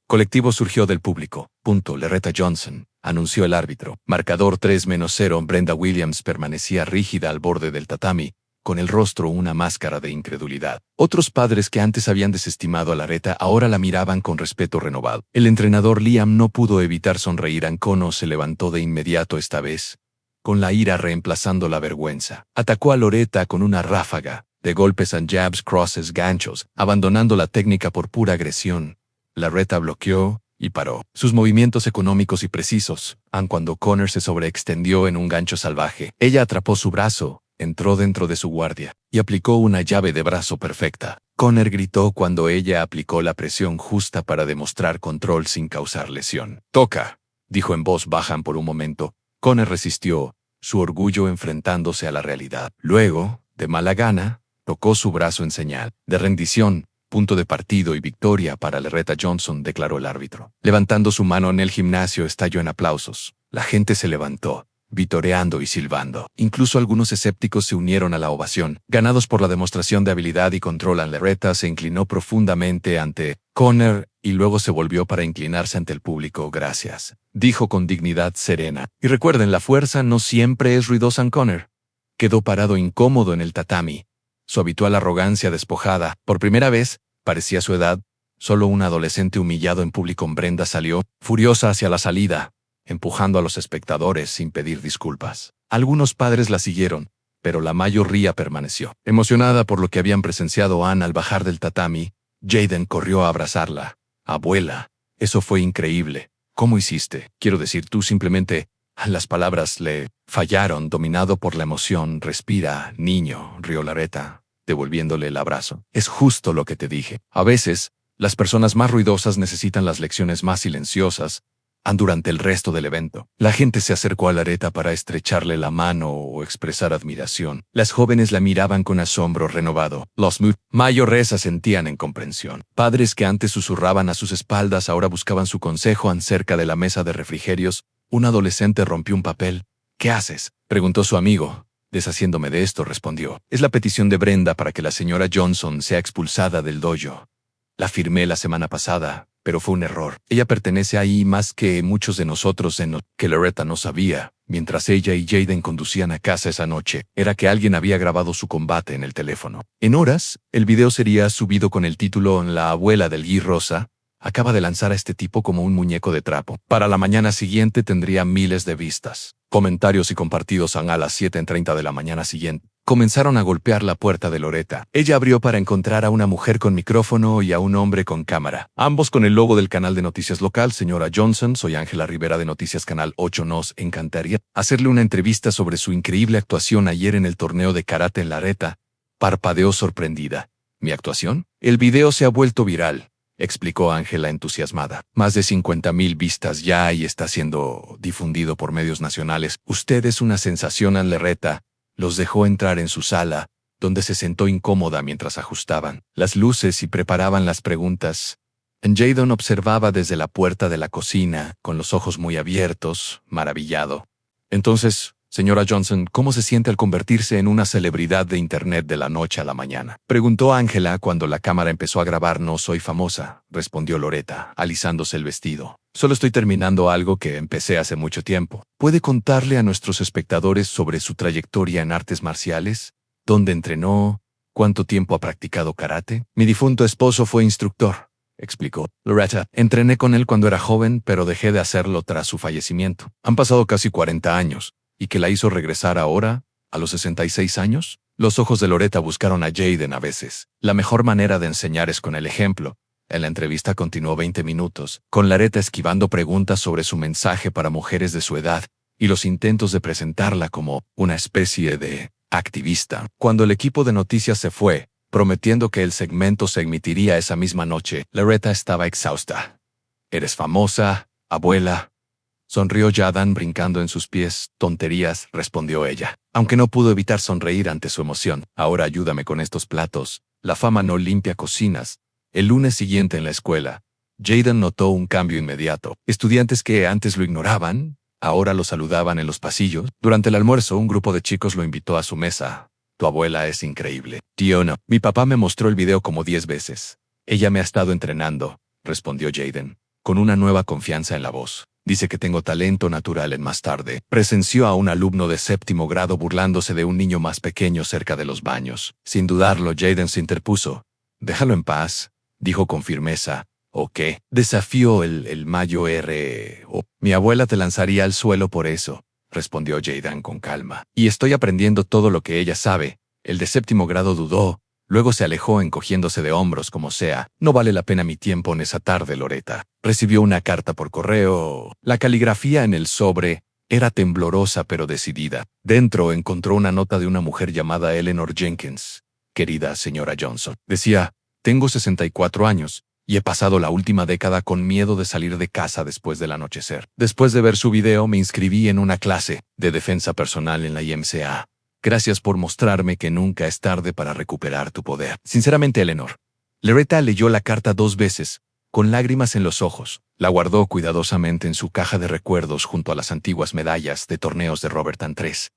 A: Colectivo surgió del público. Loretta Johnson, anunció el árbitro. Marcador 3-0. Brenda Williams permanecía rígida al borde del tatami, con el rostro una máscara de incredulidad. Otros padres que antes habían desestimado a Loretta ahora la miraban con respeto renovado. El entrenador Liam no pudo evitar sonreír. Connor se levantó de inmediato esta vez, con la ira reemplazando la vergüenza. Atacó a Loretta con una ráfaga de golpes and jabs, crosses, ganchos, abandonando la técnica por pura agresión. Loretta bloqueó y paró sus movimientos económicos y precisos. Cuando Connor se sobreextendió en un gancho salvaje, ella atrapó su brazo, entró dentro de su guardia y aplicó una llave de brazo perfecta. Connor gritó cuando ella aplicó la presión justa para demostrar control sin causar lesión. «Toca», dijo en voz baja por un momento. Connor resistió, su orgullo enfrentándose a la realidad. Luego, de mala gana, tocó su brazo en señal de rendición. Punto de partido y victoria para Loretta Johnson, declaró el árbitro. Levantando su mano en el gimnasio estalló en aplausos. La gente se levantó, vitoreando y silbando. Incluso algunos escépticos se unieron a la ovación. Ganados por la demostración de habilidad y control, Loretta se inclinó profundamente ante Connor y luego se volvió para inclinarse ante el público. «Gracias», dijo con dignidad serena. «Y recuerden, la fuerza no siempre es ruidosa». Connor quedó parado incómodo en el tatami, su habitual arrogancia despojada. Por primera vez, parecía su edad, solo un adolescente humillado en público. Brenda salió, furiosa, hacia la salida, empujando a los espectadores sin pedir disculpas. Algunos padres la siguieron, pero la mayoría permaneció. Emocionada por lo que habían presenciado al bajar del tatami, Jaden corrió a abrazarla. «Abuela, eso fue increíble. ¿Cómo hiciste? Quiero decir, tú simplemente...». Las palabras le fallaron, dominado por la emoción. «Respira, niño», rió Loretta, devolviéndole el abrazo. «Es justo lo que te dije. A veces, las personas más ruidosas necesitan las lecciones más silenciosas». Durante el resto del evento, la gente se acercó a Loretta para estrecharle la mano o expresar admiración. Las jóvenes la miraban con asombro renovado. Los mayores asentían en comprensión. Padres que antes susurraban a sus espaldas ahora buscaban su consejo cerca de la mesa de refrigerios. Un adolescente rompió un papel. «¿Qué haces?», preguntó su amigo. «Deshaciéndome de esto», respondió. «Es la petición de Brenda para que la señora Johnson sea expulsada del dojo. La firmé la semana pasada, pero fue un error. Ella pertenece ahí más que muchos de nosotros que Loretta no sabía, mientras ella y Jaden conducían a casa esa noche, era que alguien había grabado su combate en el teléfono. En horas, el video sería subido con el título «La abuela del Gui Rosa acaba de lanzar a este tipo como un muñeco de trapo». Para la mañana siguiente tendría miles de vistas, comentarios y compartidos. A las 7:30 de la mañana siguiente, comenzaron a golpear la puerta de Loretta. Ella abrió para encontrar a una mujer con micrófono y a un hombre con cámara, ambos con el logo del canal de noticias local. «Señora Johnson, soy Ángela Rivera de Noticias Canal 8. Nos encantaría hacerle una entrevista sobre su increíble actuación ayer en el torneo de karate». Loretta parpadeó sorprendida. «¿Mi actuación? El video se ha vuelto viral», explicó Ángela entusiasmada. «Más de 50,000 vistas ya y está siendo difundido por medios nacionales. Usted es una sensación». Loretta los dejó entrar en su sala, donde se sentó incómoda mientras ajustaban las luces y preparaban las preguntas. Jaden observaba desde la puerta de la cocina, con los ojos muy abiertos, maravillado. «Entonces, señora Johnson, ¿cómo se siente al convertirse en una celebridad de Internet de la noche a la mañana?», preguntó Ángela cuando la cámara empezó a grabar. «No soy famosa», respondió Loretta, alisándose el vestido. «Solo estoy terminando algo que empecé hace mucho tiempo». «¿Puede contarle a nuestros espectadores sobre su trayectoria en artes marciales? ¿Dónde entrenó? ¿Cuánto tiempo ha practicado karate?». «Mi difunto esposo fue instructor», explicó Loretta. «Entrené con él cuando era joven, pero dejé de hacerlo tras su fallecimiento. Han pasado casi 40 años. ¿Y qué la hizo regresar ahora, a los 66 años? Los ojos de Loretta buscaron a Jaden. «A veces, la mejor manera de enseñar es con el ejemplo». En la entrevista continuó 20 minutos, con Loretta esquivando preguntas sobre su mensaje para mujeres de su edad y los intentos de presentarla como una especie de activista. Cuando el equipo de noticias se fue, prometiendo que el segmento se emitiría esa misma noche, Loretta estaba exhausta. «¿Eres famosa, abuela?». Sonrió Jadan brincando en sus pies. Tonterías, respondió ella, aunque no pudo evitar sonreír ante su emoción. Ahora ayúdame con estos platos. La fama no limpia cocinas. El lunes siguiente en la escuela, Jaden notó un cambio inmediato. Estudiantes que antes lo ignoraban, ahora lo saludaban en los pasillos. Durante el almuerzo, un grupo de chicos lo invitó a su mesa. Tu abuela es increíble. Tío, no. Mi papá me mostró el video como 10 veces. Ella me ha estado entrenando, respondió Jaden, con una nueva confianza en la voz. Dice que tengo talento natural en más tarde. Presenció a un alumno de 7º grado burlándose de un niño más pequeño cerca de los baños. Sin dudarlo, Jaden se interpuso. Déjalo en paz, dijo con firmeza. ¿O qué? Desafío el Mayo R.O. Mi abuela te lanzaría al suelo por eso, respondió Jaden con calma. Y estoy aprendiendo todo lo que ella sabe. El de 7º grado dudó. Luego se alejó encogiéndose de hombros como sea. No vale la pena mi tiempo en esa tarde, Loretta. Recibió una carta por correo. La caligrafía en el sobre era temblorosa pero decidida. Dentro encontró una nota de una mujer llamada Eleanor Jenkins. Querida señora Johnson, decía, tengo 64 años y he pasado la última década con miedo de salir de casa después del anochecer. Después de ver su video me inscribí en una clase de defensa personal en la IMCA. Gracias por mostrarme que nunca es tarde para recuperar tu poder. Sinceramente, Eleanor. Loretta leyó la carta 2 veces, con lágrimas en los ojos. La guardó cuidadosamente en su caja de recuerdos junto a las antiguas medallas de torneos de Robert and 3.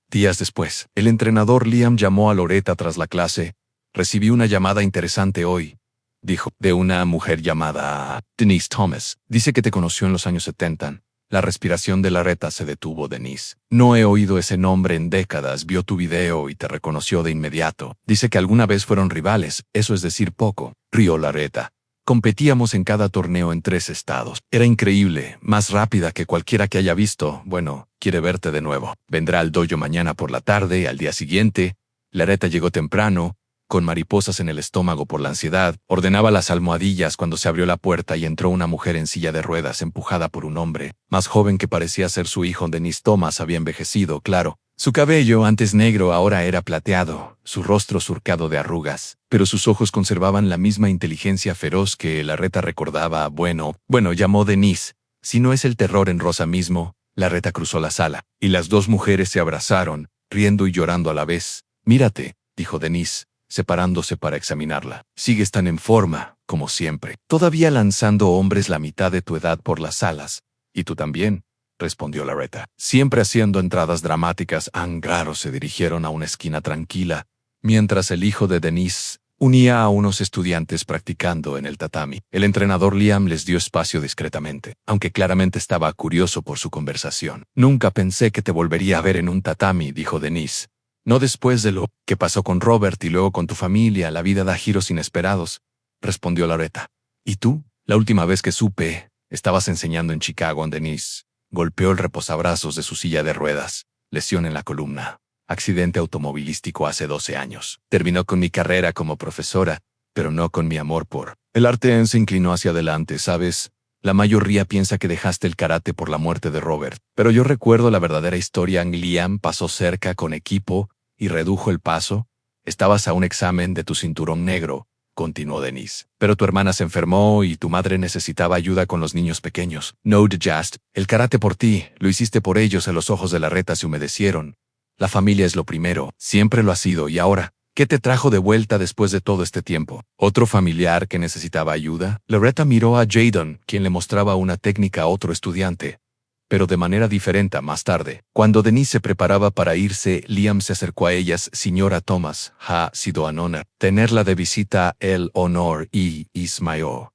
A: Días después, el entrenador Liam llamó a Loretta tras la clase. Recibí una llamada interesante hoy, dijo, de una mujer llamada Denise Thomas. Dice que te conoció en los años 70. La respiración de Loretta se detuvo. Denise. No he oído ese nombre en décadas. Vio tu video y te reconoció de inmediato. Dice que alguna vez fueron rivales. Eso es decir poco. Rió Loretta. Competíamos en cada torneo en 3 estados. Era increíble, más rápida que cualquiera que haya visto. Bueno, quiere verte de nuevo. Vendrá al dojo mañana por la tarde. Al día siguiente, Loretta llegó temprano, con mariposas en el estómago por la ansiedad. Ordenaba las almohadillas cuando se abrió la puerta y entró una mujer en silla de ruedas empujada por un hombre, más joven que parecía ser su hijo. Denise Thomas había envejecido, claro. Su cabello, antes negro, ahora era plateado, su rostro surcado de arrugas, pero sus ojos conservaban la misma inteligencia feroz que Loretta recordaba. Bueno, llamó Denise. Si no es el terror en rosa mismo. Loretta cruzó la sala, y las 2 mujeres se abrazaron, riendo y llorando a la vez. Mírate, dijo Denise, separándose para examinarla. Sigues tan en forma, como siempre. Todavía lanzando hombres la mitad de tu edad por las salas. Y tú también, respondió Loretta. Siempre haciendo entradas dramáticas. Angaro se dirigieron a una esquina tranquila, mientras el hijo de Denise unía a unos estudiantes practicando en el tatami. El entrenador Liam les dio espacio discretamente, aunque claramente estaba curioso por su conversación. Nunca pensé que te volvería a ver en un tatami, dijo Denise. No después de lo que pasó con Robert y luego con tu familia. La vida da giros inesperados, respondió Loretta. ¿Y tú? La última vez que supe, estabas enseñando en Chicago. Denise golpeó el reposabrazos de su silla de ruedas. Lesión en la columna. Accidente automovilístico hace 12 años. Terminó con mi carrera como profesora, pero no con mi amor por el arte. Se inclinó hacia adelante. ¿Sabes? La mayoría piensa que dejaste el karate por la muerte de Robert, pero yo recuerdo la verdadera historia. Liam pasó cerca con equipo y redujo el paso. Estabas a un examen de tu cinturón negro, continuó Denise. Pero tu hermana se enfermó y tu madre necesitaba ayuda con los niños pequeños. No just el karate por ti, lo hiciste por ellos. En los ojos de Loretta se humedecieron. La familia es lo primero, siempre lo ha sido. Y ahora, ¿qué te trajo de vuelta después de todo este tiempo? ¿Otro familiar que necesitaba ayuda? Loretta miró a Jaden, quien le mostraba una técnica a otro estudiante, pero de manera diferente. Más tarde, cuando Denise se preparaba para irse, Liam se acercó a ellas. Señora Thomas, ha sido un honor tenerla de visita. El honor y Ismael,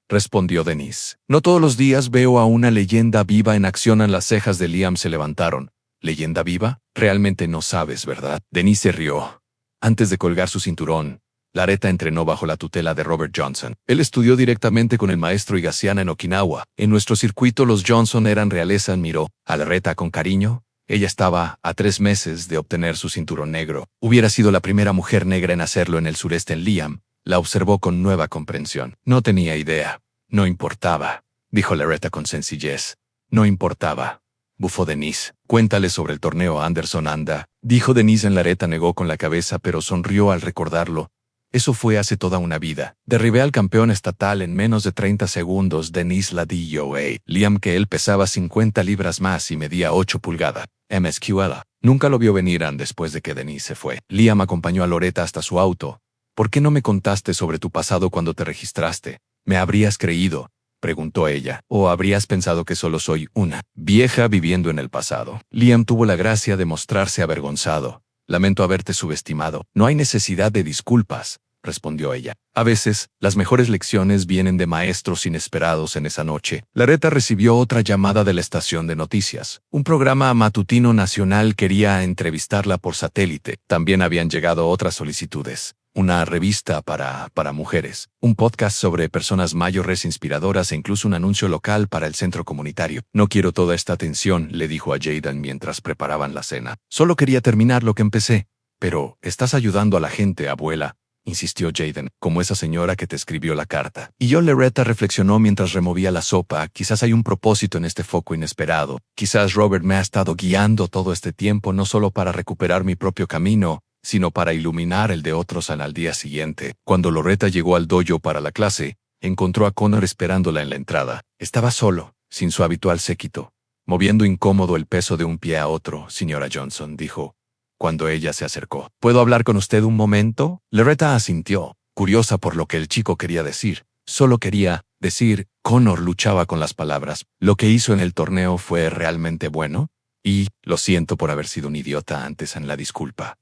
A: respondió Denise. No todos los días veo a una leyenda viva en acción. En las cejas de Liam se levantaron. ¿Leyenda viva? Realmente no sabes, ¿verdad? Denise se rió. Antes de colgar su cinturón, Loretta entrenó bajo la tutela de Robert Johnson. Él estudió directamente con el maestro Higashiyama en Okinawa. En nuestro circuito los Johnson eran realeza. Miró a Loretta con cariño. Ella estaba a 3 meses de obtener su cinturón negro. Hubiera sido la primera mujer negra en hacerlo en el sureste. Liam la observó con nueva comprensión. No tenía idea. No importaba, dijo Loretta con sencillez. No importaba, bufó Denise. Cuéntale sobre el torneo Anderson. Anda, dijo Denise. Loretta negó con la cabeza pero sonrió al recordarlo. Eso fue hace toda una vida. Derribé al campeón estatal en menos de 30 segundos, Denise la DOA. Liam, que él pesaba 50 libras más y medía 8 pulgadas. MSQL. Nunca lo vio venir después de que Denise se fue. Liam acompañó a Loretta hasta su auto. ¿Por qué no me contaste sobre tu pasado cuando te registraste? ¿Me habrías creído?, preguntó ella. ¿O habrías pensado que solo soy una vieja viviendo en el pasado? Liam tuvo la gracia de mostrarse avergonzado. Lamento haberte subestimado. No hay necesidad de disculpas, respondió ella. A veces, las mejores lecciones vienen de maestros inesperados. En esa noche, Loretta recibió otra llamada de la estación de noticias. Un programa matutino nacional quería entrevistarla por satélite. También habían llegado otras solicitudes. Una revista para mujeres, un podcast sobre personas mayores inspiradoras e incluso un anuncio local para el centro comunitario. No quiero toda esta atención, le dijo a Jaden mientras preparaban la cena. Solo quería terminar lo que empecé. Pero, estás ayudando a la gente, abuela, insistió Jaden, como esa señora que te escribió la carta. Y Loretta reflexionó mientras removía la sopa. Quizás hay un propósito en este foco inesperado. Quizás Robert me ha estado guiando todo este tiempo no solo para recuperar mi propio camino, sino para iluminar el de otros. Al día siguiente, cuando Loretta llegó al dojo para la clase, encontró a Connor esperándola en la entrada. Estaba solo, sin su habitual séquito, moviendo incómodo el peso de un pie a otro. Señora Johnson, dijo, cuando ella se acercó. ¿Puedo hablar con usted un momento? Loretta asintió, curiosa por lo que el chico quería decir. Solo quería decir. Connor luchaba con las palabras. ¿Lo que hizo en el torneo fue realmente bueno? Y, lo siento por haber sido un idiota antes. En la disculpa.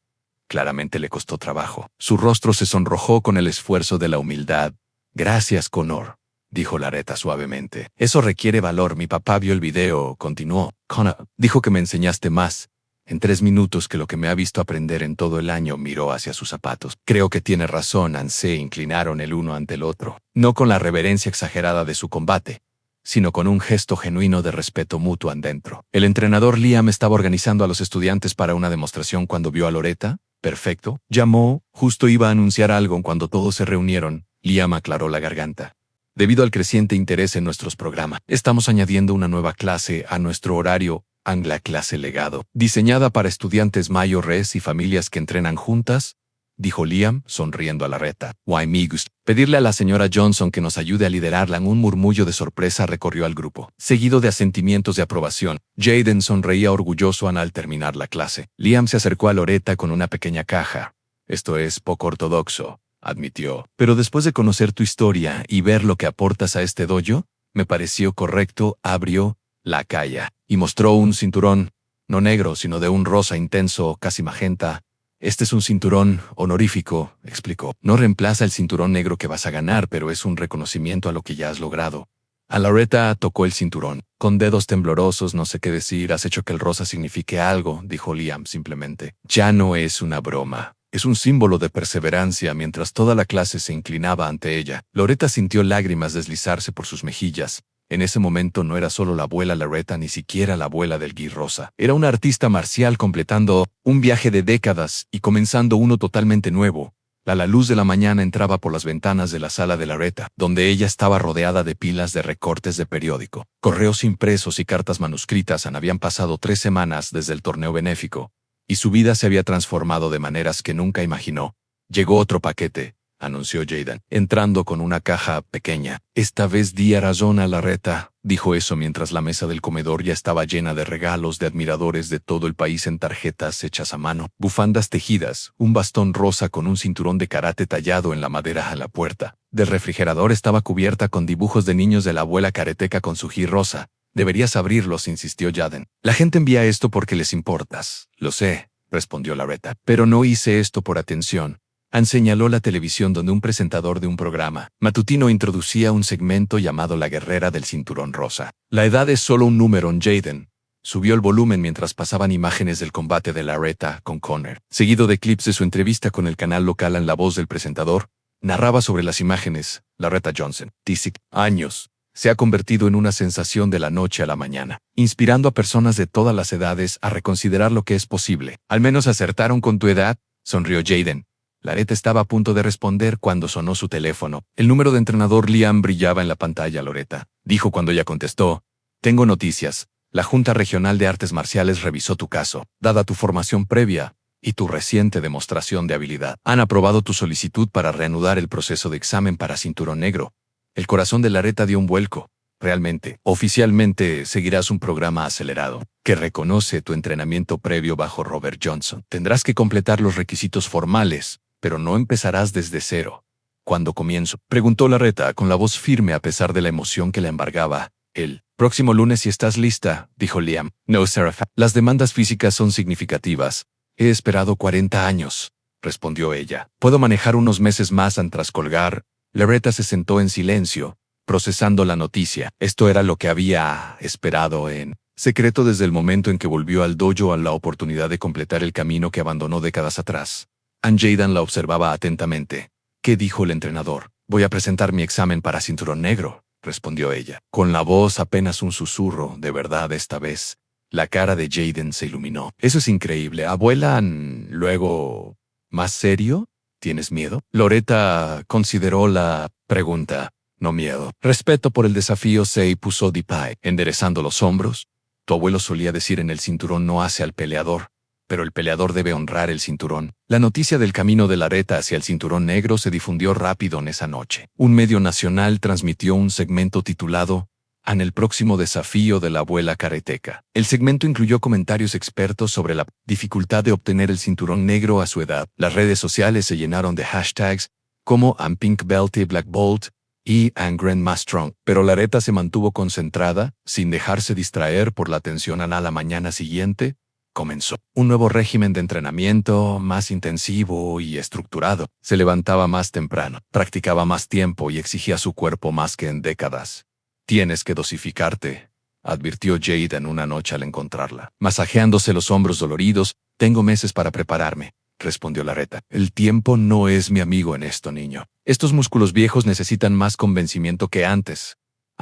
A: Claramente le costó trabajo. Su rostro se sonrojó con el esfuerzo de la humildad. Gracias, Connor, dijo Loretta suavemente. Eso requiere valor. Mi papá vio el video, continuó. Connor dijo que me enseñaste más en 3 minutos que lo que me ha visto aprender en todo el año. Miró hacia sus zapatos. Creo que tiene razón. Se inclinaron el uno ante el otro, no con la reverencia exagerada de su combate, sino con un gesto genuino de respeto mutuo dentro. El entrenador Liam estaba organizando a los estudiantes para una demostración cuando vio a Loretta. Perfecto. Llamó, justo iba a anunciar algo cuando todos se reunieron. Liam aclaró la garganta. Debido al creciente interés en nuestros programas, estamos añadiendo una nueva clase a nuestro horario, la clase legado, diseñada para estudiantes mayores y familias que entrenan juntas, dijo Liam, sonriendo a Loretta. Why me gusta pedirle a la señora Johnson que nos ayude a liderarla. Un murmullo de sorpresa recorrió al grupo, seguido de asentimientos de aprobación. Jaden sonreía orgulloso al terminar la clase. Liam se acercó a Loretta con una pequeña caja. Esto es poco ortodoxo, admitió. Pero después de conocer tu historia y ver lo que aportas a este dojo, me pareció correcto. Abrió la caja y mostró un cinturón, no negro, sino de un rosa intenso, casi magenta. Este es un cinturón honorífico, explicó. No reemplaza el cinturón negro que vas a ganar, pero es un reconocimiento a lo que ya has logrado. A Loretta tocó el cinturón. Con dedos temblorosos, no sé qué decir. Has hecho que el rosa signifique algo, dijo Liam simplemente. Ya no es una broma. Es un símbolo de perseverancia. Mientras toda la clase se inclinaba ante ella, Loretta sintió lágrimas deslizarse por sus mejillas. En ese momento no era solo la abuela Loretta, ni siquiera la abuela del gui rosa. Era una artista marcial completando un viaje de décadas y comenzando uno totalmente nuevo. La luz de la mañana entraba por las ventanas de la sala de Loretta, donde ella estaba rodeada de pilas de recortes de periódico, correos impresos y cartas manuscritas. Habían pasado 3 semanas desde el torneo benéfico, y su vida se había transformado de maneras que nunca imaginó. Llegó otro paquete, anunció Jaden, entrando con una caja pequeña. Esta vez di razón a Loretta, dijo eso mientras la mesa del comedor ya estaba llena de regalos de admiradores de todo el país en tarjetas hechas a mano, bufandas tejidas, un bastón rosa con un cinturón de karate tallado en la madera. A la puerta del refrigerador estaba cubierta con dibujos de niños de la abuela karateca con su gi rosa. Deberías abrirlos, insistió Jaden. La gente envía esto porque les importas. Lo sé, respondió Loretta, pero no hice esto por atención. Señaló la televisión donde un presentador de un programa matutino introducía un segmento llamado La Guerrera del Cinturón Rosa. La edad es solo un número. Jaden subió el volumen mientras pasaban imágenes del combate de Loretta con Connor, seguido de clips de su entrevista con el canal local. En la voz del presentador narraba sobre las imágenes. Loretta Johnson, 16 años, se ha convertido en una sensación de la noche a la mañana, inspirando a personas de todas las edades a reconsiderar lo que es posible. Al menos acertaron con tu edad, sonrió Jaden. Loretta estaba a punto de responder cuando sonó su teléfono. El número de entrenador Liam brillaba en la pantalla. Loretta dijo cuando ella contestó. Tengo noticias. La Junta Regional de Artes Marciales revisó tu caso. Dada tu formación previa, y tu reciente demostración de habilidad han aprobado tu solicitud para reanudar el proceso de examen para cinturón negro. El corazón de Laretta dio un vuelco. Realmente, oficialmente, seguirás un programa acelerado que reconoce tu entrenamiento previo bajo Robert Johnson. Tendrás que completar los requisitos formales, pero no empezarás desde cero. ¿Cuándo comienzo?, preguntó Laretta con la voz firme a pesar de la emoción que la embargaba. El próximo lunes si estás lista, dijo Liam. No, Sarah. Las demandas físicas son significativas. He esperado 40 años, respondió ella. Puedo manejar unos meses más tras colgar. Laretta se sentó en silencio, procesando la noticia. Esto era lo que había esperado en secreto desde el momento en que volvió al dojo a la oportunidad de completar el camino que abandonó décadas atrás. Jaden la observaba atentamente. ¿Qué dijo el entrenador? Voy a presentar mi examen para cinturón negro, respondió ella, con la voz apenas un susurro. De verdad esta vez. La cara de Jaden se iluminó. Eso es increíble, abuela. Luego, ¿más serio? ¿Tienes miedo? Loretta consideró la pregunta. No miedo. Respeto por el desafío, se puso de pie, enderezando los hombros. Tu abuelo solía decir en el cinturón no hace al peleador, pero el peleador debe honrar el cinturón. La noticia del camino de Laretta hacia el cinturón negro se difundió rápido en esa noche. Un medio nacional transmitió un segmento titulado en el próximo desafío de la abuela karateca. El segmento incluyó comentarios expertos sobre la dificultad de obtener el cinturón negro a su edad. Las redes sociales se llenaron de hashtags como I'm Pink Belt y Black Bolt y I'm Grandma Strong. Pero Laretta se mantuvo concentrada, sin dejarse distraer por la tensión. A la mañana siguiente, comenzó un nuevo régimen de entrenamiento más intensivo y estructurado. Se levantaba más temprano, practicaba más tiempo y exigía a su cuerpo más que en décadas. Tienes que dosificarte, advirtió Jaden una noche al encontrarla, masajeándose los hombros doloridos. Tengo meses para prepararme, respondió Laretta. El tiempo no es mi amigo en esto, niño. Estos músculos viejos necesitan más convencimiento que antes.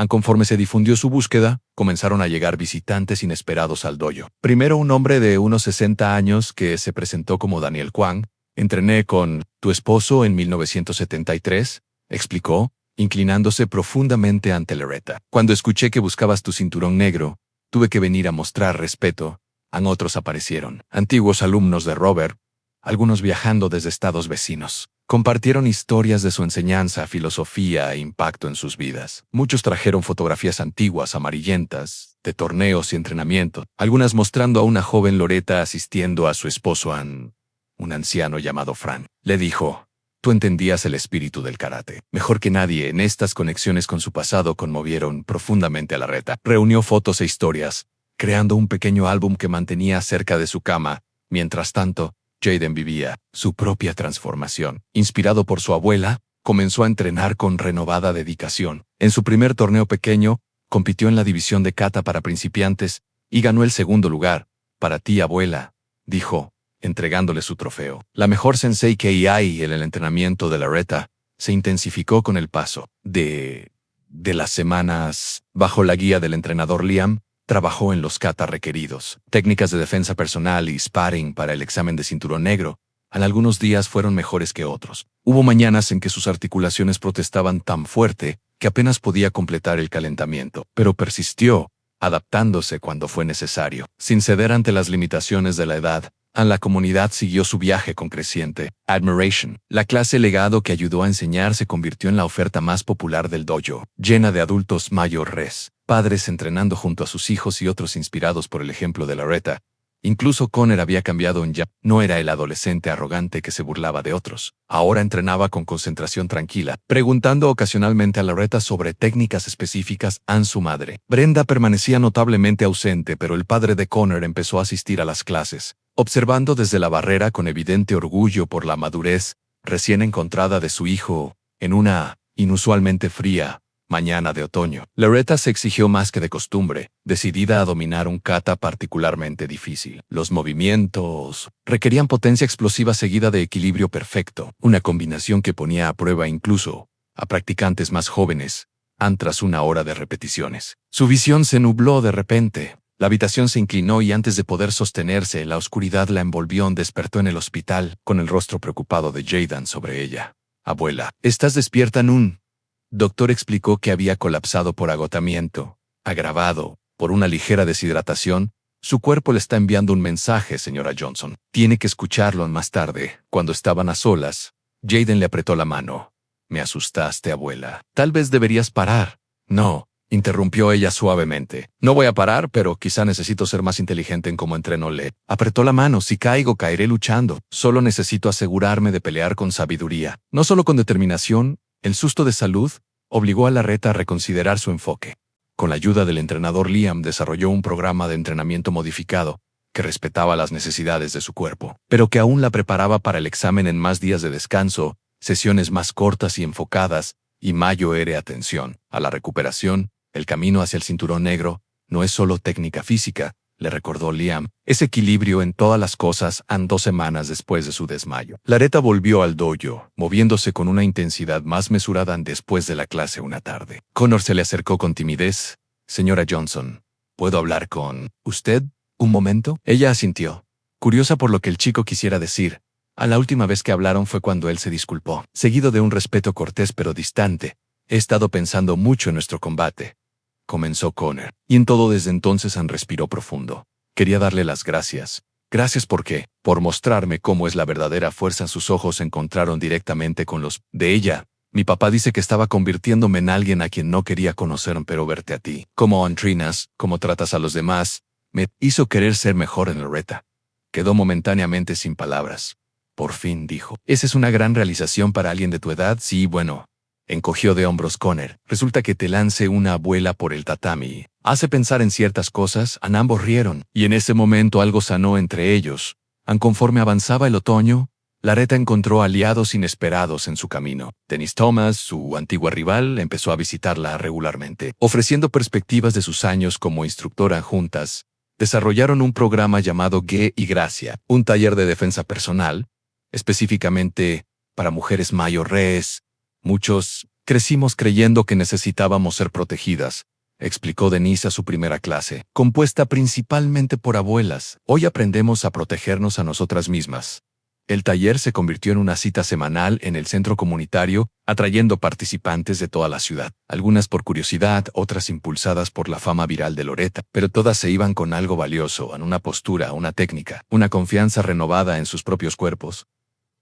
A: Conforme se difundió su búsqueda, comenzaron a llegar visitantes inesperados al dojo. Primero un hombre de unos 60 años que se presentó como Daniel Kwang. Entrené con tu esposo en 1973, explicó, inclinándose profundamente ante Laretta. Cuando escuché que buscabas tu cinturón negro, tuve que venir a mostrar respeto. Otros aparecieron, antiguos alumnos de Robert, algunos viajando desde estados vecinos. Compartieron historias de su enseñanza, filosofía e impacto en sus vidas. Muchos trajeron fotografías antiguas, amarillentas, de torneos y entrenamiento, algunas mostrando a una joven Loretta asistiendo a su esposo un anciano llamado Frank. Le dijo, tú entendías el espíritu del karate mejor que nadie. En estas conexiones con su pasado conmovieron profundamente a Laretta. Reunió fotos e historias, creando un pequeño álbum que mantenía cerca de su cama. Mientras tanto, Jaden vivía su propia transformación. Inspirado por su abuela, comenzó a entrenar con renovada dedicación. En su primer torneo pequeño, compitió en la división de kata para principiantes y ganó el segundo lugar. Para ti, abuela, dijo, entregándole su trofeo. La mejor sensei que hay en el entrenamiento de Laretta se intensificó con el paso de las semanas. Bajo la guía del entrenador Liam, trabajó en los kata requeridos, técnicas de defensa personal y sparring para el examen de cinturón negro. Algunos días fueron mejores que otros. Hubo mañanas en que sus articulaciones protestaban tan fuerte que apenas podía completar el calentamiento, pero persistió, adaptándose cuando fue necesario. Sin ceder ante las limitaciones de la edad, la comunidad siguió su viaje con creciente admiration. La clase legado que ayudó a enseñar se convirtió en la oferta más popular del dojo, llena de adultos mayores, padres entrenando junto a sus hijos y otros inspirados por el ejemplo de Laretta. Incluso Connor había cambiado ya. No era el adolescente arrogante que se burlaba de otros. Ahora entrenaba con concentración tranquila, preguntando ocasionalmente a Laretta sobre técnicas específicas. Su madre, Brenda, permanecía notablemente ausente, pero el padre de Connor empezó a asistir a las clases, observando desde la barrera con evidente orgullo por la madurez recién encontrada de su hijo. En una inusualmente fría mañana de otoño, Laretta se exigió más que de costumbre, decidida a dominar un kata particularmente difícil. Los movimientos requerían potencia explosiva seguida de equilibrio perfecto, una combinación que ponía a prueba incluso a practicantes más jóvenes. Tras una hora de repeticiones, su visión se nubló de repente. La habitación se inclinó y antes de poder sostenerse, la oscuridad la envolvió. Despertó en el hospital, con el rostro preocupado de Jaden sobre ella. Abuela, ¿estás despierta? Doctor explicó que había colapsado por agotamiento, agravado por una ligera deshidratación. Su cuerpo le está enviando un mensaje, señora Johnson. Tiene que escucharlo más tarde. Cuando estaban a solas, Jaden le apretó la mano. Me asustaste, abuela. Tal vez deberías parar. No, interrumpió ella suavemente. No voy a parar, pero quizá necesito ser más inteligente en cómo entreno. Le apretó la mano. Si caigo, caeré luchando. Solo necesito asegurarme de pelear con sabiduría, no solo con determinación. El susto de salud obligó a Laretta a reconsiderar su enfoque. Con la ayuda del entrenador Liam desarrolló un programa de entrenamiento modificado que respetaba las necesidades de su cuerpo, pero que aún la preparaba para el examen en más días de descanso, sesiones más cortas y enfocadas, y mayor atención a la recuperación. El camino hacia el cinturón negro no es solo técnica física, le recordó Liam, es equilibrio en todas las cosas. 2 semanas después de su desmayo, Laretta volvió al dojo, moviéndose con una intensidad más mesurada después de la clase una tarde. Connor se le acercó con timidez. Señora Johnson, ¿puedo hablar con usted un momento? Ella asintió, curiosa por lo que el chico quisiera decir. A la última vez que hablaron fue cuando él se disculpó, seguido de un respeto cortés pero distante. He estado pensando mucho en nuestro combate, comenzó Connor, y en todo desde entonces respiró profundo. Quería darle las gracias. Gracias por mostrarme cómo es la verdadera fuerza. Sus ojos se encontraron directamente con los de ella. Mi papá dice que estaba convirtiéndome en alguien a quien no quería conocer, pero verte a ti, cómo entrenas, cómo tratas a los demás, me hizo querer ser mejor en Laretta. Quedó momentáneamente sin palabras. Por fin dijo, esa es una gran realización para alguien de tu edad. Sí, bueno. Encogió de hombros Connor. Resulta que te lance una abuela por el tatami. Hace pensar en ciertas cosas. Ambos rieron, y en ese momento algo sanó entre ellos. Conforme avanzaba el otoño, Laretta encontró aliados inesperados en su camino. Dennis Thomas, su antigua rival, empezó a visitarla regularmente, ofreciendo perspectivas de sus años como instructora juntas. Desarrollaron un programa llamado Ge y Gracia, un taller de defensa personal, específicamente para mujeres mayores. Muchos crecimos creyendo que necesitábamos ser protegidas, explicó Denise a su primera clase, compuesta principalmente por abuelas. Hoy aprendemos a protegernos a nosotras mismas. El taller se convirtió en una cita semanal en el centro comunitario, atrayendo participantes de toda la ciudad, algunas por curiosidad, otras impulsadas por la fama viral de Laretta, pero todas se iban con algo valioso, en una postura, una técnica, una confianza renovada en sus propios cuerpos.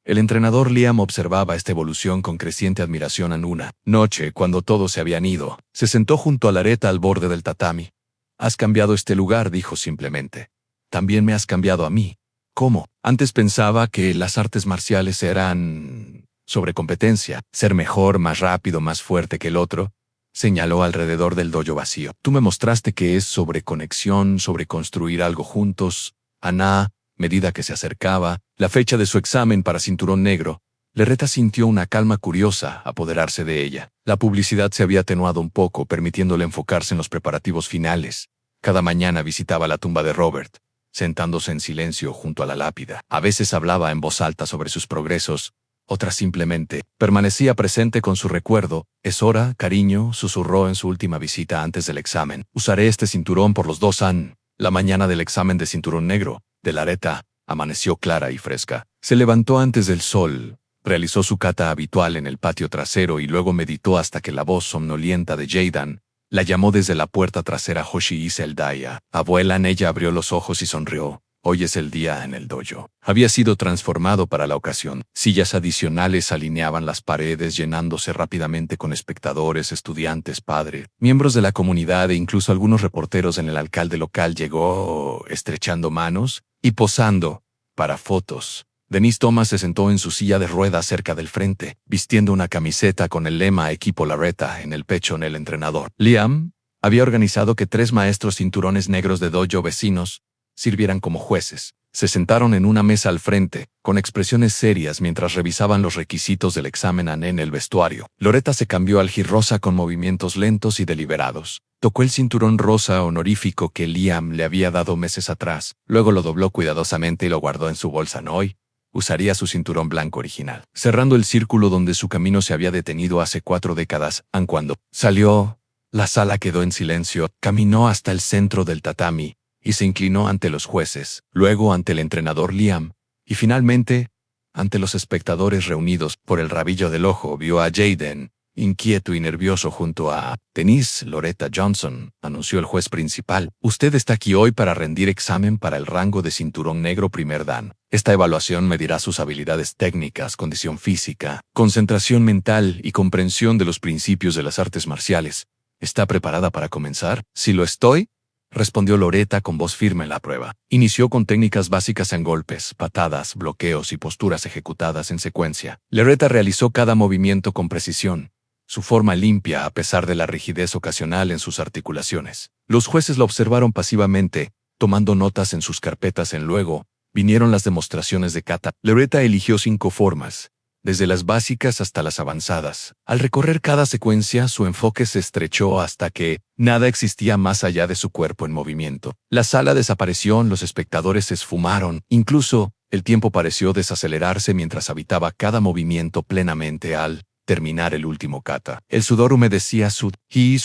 A: El entrenador Liam observaba esta evolución con creciente admiración. En una noche, cuando todos se habían ido, se sentó junto a Laretta al borde del tatami. Has cambiado este lugar, dijo simplemente. También me has cambiado a mí. ¿Cómo? Antes pensaba que las artes marciales eran sobre competencia, ser mejor, más rápido, más fuerte que el otro. Señaló alrededor del dojo vacío. Tú me mostraste que es sobre conexión, sobre construir algo juntos. Ana, medida que se acercaba la fecha de su examen para cinturón negro, Laretta sintió una calma curiosa apoderarse de ella. La publicidad se había atenuado un poco, permitiéndole enfocarse en los preparativos finales. Cada mañana visitaba la tumba de Robert, sentándose en silencio junto a la lápida. A veces hablaba en voz alta sobre sus progresos, otras simplemente permanecía presente con su recuerdo. Es hora, cariño, susurró en su última visita antes del examen. Usaré este cinturón por los 2 años. La mañana del examen de cinturón negro de Laretta amaneció clara y fresca. Se levantó antes del sol, realizó su kata habitual en el patio trasero y luego meditó hasta que la voz somnolienta de Jaden la llamó desde la puerta trasera. Hoshi y Zeldaya. Abuela. Ella abrió los ojos y sonrió. Hoy es el día en el dojo. Había sido transformado para la ocasión. Sillas adicionales alineaban las paredes, llenándose rápidamente con espectadores, estudiantes, padres, miembros de la comunidad e incluso algunos reporteros. El alcalde local llegó estrechando manos y posando para fotos. Denise Thomas se sentó en su silla de ruedas cerca del frente, vistiendo una camiseta con el lema Equipo Laretta en el pecho. En el entrenador Liam había organizado que 3 maestros cinturones negros de dojo vecinos sirvieran como jueces. Se sentaron en una mesa al frente, con expresiones serias mientras revisaban los requisitos del examen en el vestuario. Laretta se cambió al gir rosa con movimientos lentos y deliberados. Tocó el cinturón rosa honorífico que Liam le había dado meses atrás. Luego lo dobló cuidadosamente y lo guardó en su bolsa. Hoy usaría su cinturón blanco original, cerrando el círculo donde su camino se había detenido hace 4 décadas. Cuando salió, la sala quedó en silencio. Caminó hasta el centro del tatami y se inclinó ante los jueces, luego ante el entrenador Liam, y finalmente ante los espectadores reunidos. Por el rabillo del ojo vio a Jaden, inquieto y nervioso junto a Denise Loretta Johnson, anunció el juez principal. Usted está aquí hoy para rendir examen para el rango de cinturón negro primer dan. Esta evaluación medirá sus habilidades técnicas, condición física, concentración mental y comprensión de los principios de las artes marciales. ¿Está preparada para comenzar? Sí lo estoy, respondió Loretta con voz firme en la prueba. Inició con técnicas básicas en golpes, patadas, bloqueos y posturas ejecutadas en secuencia. Loretta realizó cada movimiento con precisión, su forma limpia a pesar de la rigidez ocasional en sus articulaciones. Los jueces la observaron pasivamente, tomando notas en sus carpetas. Luego vinieron las demostraciones de kata. Loretta eligió 5 formas, desde las básicas hasta las avanzadas. Al recorrer cada secuencia, su enfoque se estrechó hasta que nada existía más allá de su cuerpo en movimiento. La sala desapareció, los espectadores se esfumaron, incluso el tiempo pareció desacelerarse mientras habitaba cada movimiento plenamente. Al terminar el último kata, el sudor humedecía su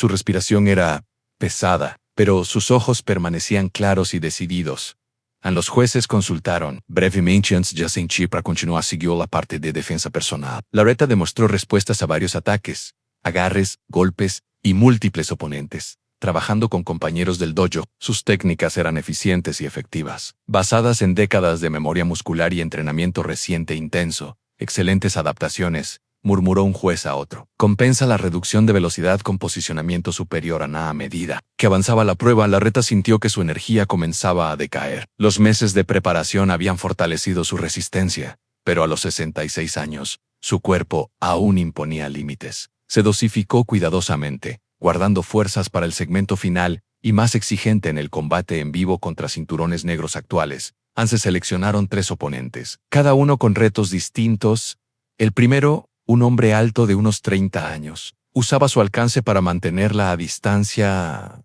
A: respiración era pesada, pero sus ojos permanecían claros y decididos. Los jueces consultaron brevemente antes de assentir para continuar. Siguió la parte de defensa personal. Loretta demostró respuestas a varios ataques, agarres, golpes y múltiples oponentes. Trabajando con compañeros del dojo, sus técnicas eran eficientes y efectivas, basadas en décadas de memoria muscular y entrenamiento reciente intenso. Excelentes adaptaciones, murmuró un juez a otro. Compensa la reducción de velocidad con posicionamiento superior a nada. A medida que avanzaba la prueba, Loretta sintió que su energía comenzaba a decaer. Los meses de preparación habían fortalecido su resistencia, pero a los 66 años, su cuerpo aún imponía límites. Se dosificó cuidadosamente, guardando fuerzas para el segmento final y más exigente en el combate en vivo contra cinturones negros actuales. Se seleccionaron 3 oponentes, cada uno con retos distintos. El primero, un hombre alto de unos 30 años. Usaba su alcance para mantenerla a distancia.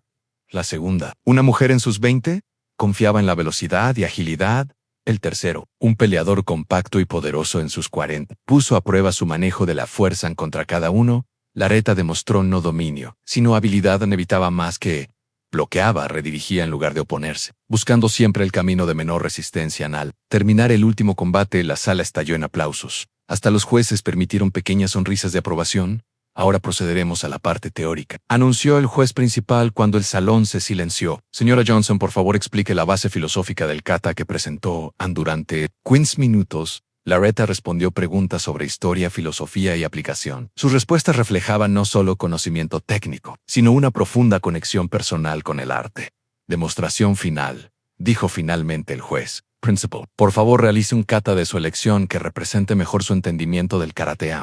A: La segunda, una mujer en sus 20, confiaba en la velocidad y agilidad. El tercero, un peleador compacto y poderoso en sus 40, puso a prueba su manejo de la fuerza contra cada uno. Loretta demostró no dominio, sino habilidad. Evitaba más que bloqueaba, redirigía en lugar de oponerse, buscando siempre el camino de menor resistencia. Al terminar el último combate, la sala estalló en aplausos. Hasta los jueces permitieron pequeñas sonrisas de aprobación. Ahora procederemos a la parte teórica, anunció el juez principal cuando el salón se silenció. Señora Johnson, por favor explique la base filosófica del kata que presentó. Durante 15 minutos, Loretta respondió preguntas sobre historia, filosofía y aplicación. Sus respuestas reflejaban no solo conocimiento técnico, sino una profunda conexión personal con el arte. Demostración final, dijo finalmente el juez. Principal, por favor realice un kata de su elección que represente mejor su entendimiento del karate.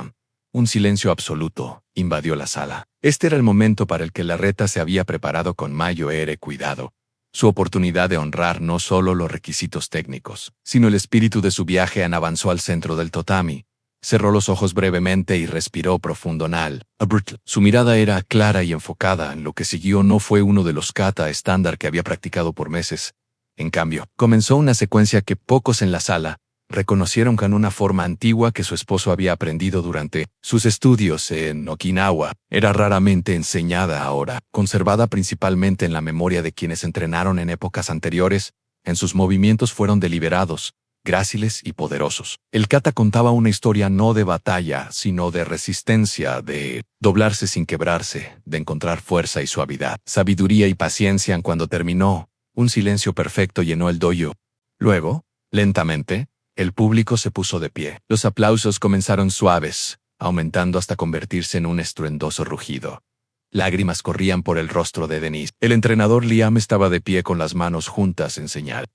A: Un silencio absoluto invadió la sala. Este era el momento para el que Loretta se había preparado con mayor cuidado. Su oportunidad de honrar no solo los requisitos técnicos, sino el espíritu de su viaje. Avanzó al centro del tatami. Cerró los ojos brevemente y respiró profundo. Su mirada era clara y enfocada. Lo que siguió no fue uno de los kata estándar que había practicado por meses. En cambio, comenzó una secuencia que pocos en la sala reconocieron con una forma antigua que su esposo había aprendido durante sus estudios en Okinawa. Era raramente enseñada ahora, conservada principalmente en la memoria de quienes entrenaron en épocas anteriores. En sus movimientos fueron deliberados, gráciles y poderosos. El kata contaba una historia no de batalla, sino de resistencia, de doblarse sin quebrarse, de encontrar fuerza y suavidad, sabiduría y paciencia. Cuando terminó, un silencio perfecto llenó el dojo. Luego, lentamente, el público se puso de pie. Los aplausos comenzaron suaves, aumentando hasta convertirse en un estruendoso rugido. Lágrimas corrían por el rostro de Denise. El entrenador Liam estaba de pie con las manos juntas en señal.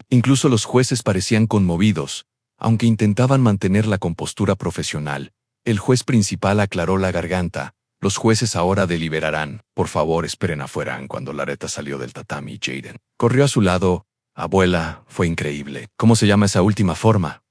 A: Incluso los jueces parecían conmovidos, aunque intentaban mantener la compostura profesional. El juez principal aclaró la garganta. Los jueces ahora deliberarán. Por favor, esperen afuera. Cuando Loretta salió del tatami, Jaden corrió a su lado. Abuela, fue increíble. ¿Cómo se llama esa última forma?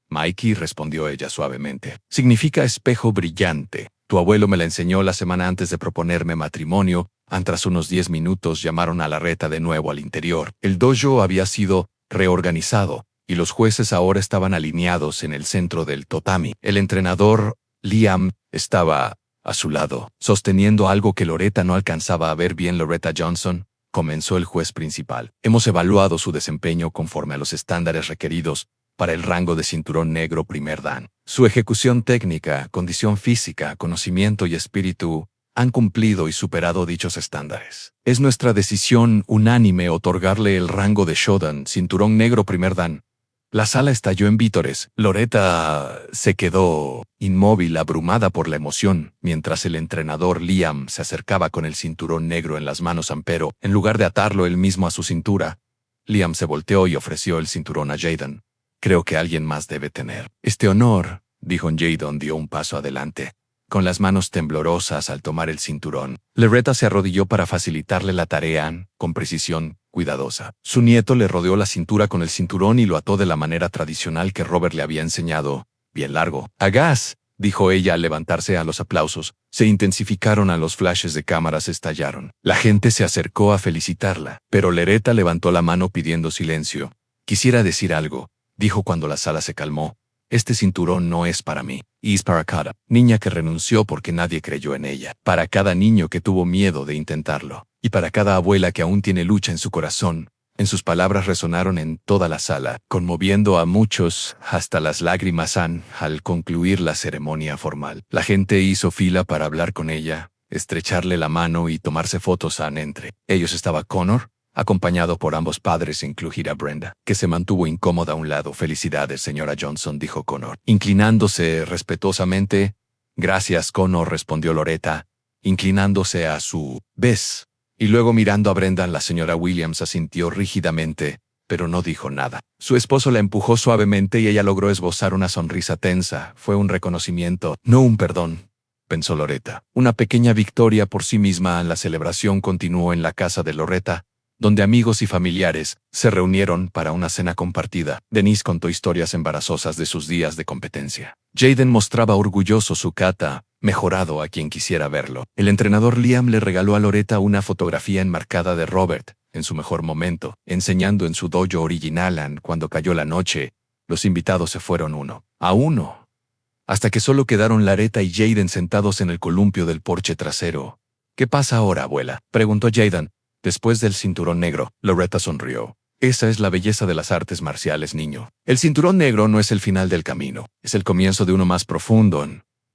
A: Mikey, respondió ella suavemente. Significa espejo brillante. Tu abuelo me la enseñó la semana antes de proponerme matrimonio. Tras unos 10 minutos llamaron a Loretta de nuevo al interior. El dojo había sido reorganizado, y los jueces ahora estaban alineados en el centro del tatami. El entrenador, Liam, estaba a su lado, sosteniendo algo que Loretta no alcanzaba a ver bien. Loretta Johnson, comenzó el juez principal. Hemos evaluado su desempeño conforme a los estándares requeridos para el rango de cinturón negro primer dan. Su ejecución técnica, condición física, conocimiento y espíritu han cumplido y superado dichos estándares. Es nuestra decisión unánime otorgarle el rango de Shodan, cinturón negro primer dan. La sala estalló en vítores. Loretta se quedó inmóvil, abrumada por la emoción, mientras el entrenador Liam se acercaba con el cinturón negro en las manos, pero, en lugar de atarlo él mismo a su cintura, Liam se volteó y ofreció el cinturón a Jaden. Creo que alguien más debe tener este honor, dijo. Jaden dio un paso adelante, con las manos temblorosas al tomar el cinturón. Loretta se arrodilló para facilitarle la tarea, con precisión cuidadosa. Su nieto le rodeó la cintura con el cinturón y lo ató de la manera tradicional que Robert le había enseñado, bien largo. ¡A gas!, dijo ella al levantarse. A los aplausos se intensificaron, a los flashes de cámaras estallaron. La gente se acercó a felicitarla, pero Loretta levantó la mano pidiendo silencio. Quisiera decir algo, dijo cuando la sala se calmó. Este cinturón no es para mí. Es para cada niña que renunció porque nadie creyó en ella. Para cada niño que tuvo miedo de intentarlo. Y para cada abuela que aún tiene lucha en su corazón. En sus palabras resonaron en toda la sala, conmoviendo a muchos hasta las lágrimas. Al concluir la ceremonia formal, la gente hizo fila para hablar con ella, estrecharle la mano y tomarse fotos. Entre ellos estaba Connor, acompañado por ambos padres, incluida Brenda, que se mantuvo incómoda a un lado. Felicidades, señora Johnson, dijo Connor, inclinándose respetuosamente. Gracias, Connor, respondió Loretta, inclinándose a su vez. Y luego mirando a Brenda, la señora Williams asintió rígidamente, pero no dijo nada. Su esposo la empujó suavemente y ella logró esbozar una sonrisa tensa. Fue un reconocimiento, no un perdón, pensó Loretta. Una pequeña victoria por sí misma. La celebración continuó en la casa de Loretta, donde amigos y familiares se reunieron para una cena compartida. Denise contó historias embarazosas de sus días de competencia. Jaden mostraba orgulloso su kata, mejorado, a quien quisiera verlo. El entrenador Liam le regaló a Loretta una fotografía enmarcada de Robert, en su mejor momento, enseñando en su dojo original. Cuando cayó la noche, los invitados se fueron uno a uno, hasta que solo quedaron Loretta y Jaden sentados en el columpio del porche trasero. ¿Qué pasa ahora, abuela?, preguntó Jaden. Después del cinturón negro, Loretta sonrió. Esa es la belleza de las artes marciales, niño. El cinturón negro no es el final del camino, es el comienzo de uno más profundo.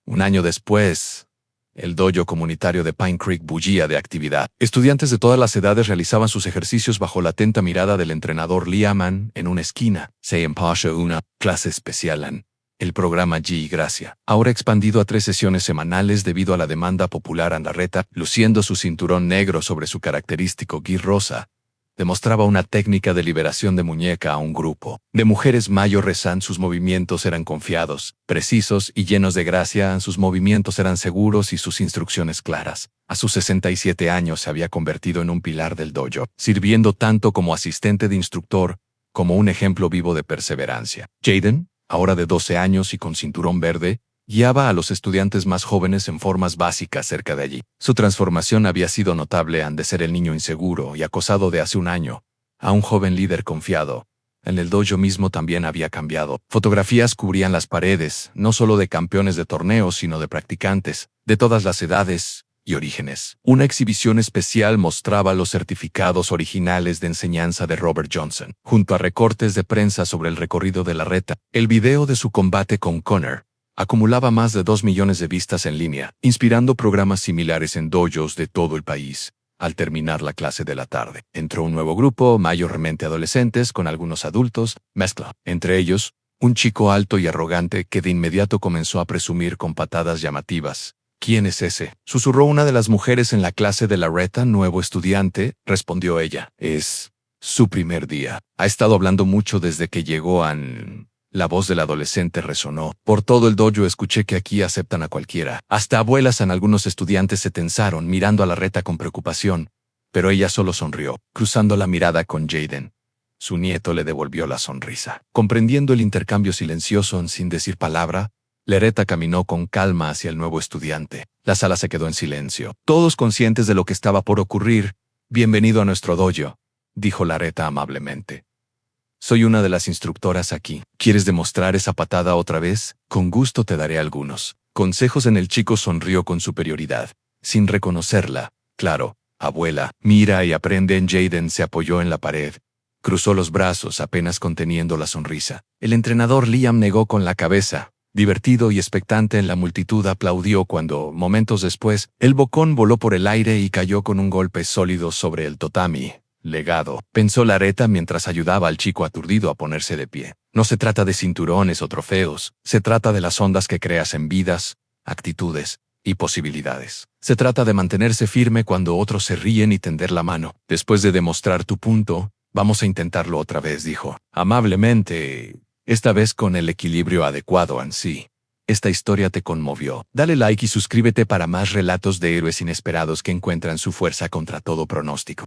A: Un año después, el dojo comunitario de Pine Creek bullía de actividad. Estudiantes de todas las edades realizaban sus ejercicios bajo la atenta mirada del entrenador Liam. En una esquina se impartió una clase especial. El programa G Gracia, ahora expandido a 3 sesiones semanales debido a la demanda popular. Loretta, luciendo su cinturón negro sobre su característico gi rosa, demostraba una técnica de liberación de muñeca a un grupo de mujeres mayores. Sus movimientos eran confiados, precisos y llenos de gracia. Sus movimientos eran seguros y sus instrucciones claras. A sus 67 años se había convertido en un pilar del dojo, sirviendo tanto como asistente de instructor como un ejemplo vivo de perseverancia. Jaden, ahora de 12 años y con cinturón verde, guiaba a los estudiantes más jóvenes en formas básicas cerca de allí. Su transformación había sido notable. De ser el niño inseguro y acosado de hace un año, a un joven líder confiado. En el dojo mismo también había cambiado. Fotografías cubrían las paredes, no solo de campeones de torneos, sino de practicantes, de todas las edades y orígenes. Una exhibición especial mostraba los certificados originales de enseñanza de Robert Johnson, junto a recortes de prensa sobre el recorrido de Loretta. El video de su combate con Connor acumulaba más de 2 millones de vistas en línea, inspirando programas similares en dojos de todo el país. Al terminar la clase de la tarde, entró un nuevo grupo, mayormente adolescentes, con algunos adultos, mezcla. Entre ellos, un chico alto y arrogante que de inmediato comenzó a presumir con patadas llamativas. ¿Quién es ese?, susurró una de las mujeres en la clase de Loretta. Nuevo estudiante, respondió ella. Es su primer día. Ha estado hablando mucho desde que llegó. La voz del adolescente resonó. Por todo el dojo escuché que aquí aceptan a cualquiera. Hasta abuelas. Algunos estudiantes se tensaron mirando a Loretta con preocupación, pero ella solo sonrió, cruzando la mirada con Jaden. Su nieto le devolvió la sonrisa. Comprendiendo el intercambio silencioso, sin decir palabra, Loretta caminó con calma hacia el nuevo estudiante. La sala se quedó en silencio, todos conscientes de lo que estaba por ocurrir. Bienvenido a nuestro dojo, dijo Loretta amablemente. Soy una de las instructoras aquí. ¿Quieres demostrar esa patada otra vez? Con gusto te daré algunos consejos. El chico sonrió con superioridad, sin reconocerla. Claro, abuela, mira y aprende. Jaden se apoyó en la pared, Cruzó los brazos apenas conteniendo la sonrisa. El entrenador Liam negó con la cabeza. Divertido y expectante en la multitud aplaudió cuando, momentos después, el bocón voló por el aire y cayó con un golpe sólido sobre el tatami. Legado, pensó Laretta mientras ayudaba al chico aturdido a ponerse de pie. No se trata de cinturones o trofeos, se trata de las ondas que creas en vidas, actitudes y posibilidades. Se trata de mantenerse firme cuando otros se ríen y tender la mano. Después de demostrar tu punto, vamos a intentarlo otra vez, dijo. Amablemente, esta vez con el equilibrio adecuado en sí. Esta historia te conmovió. Dale like y suscríbete para más relatos de héroes inesperados que encuentran su fuerza contra todo pronóstico.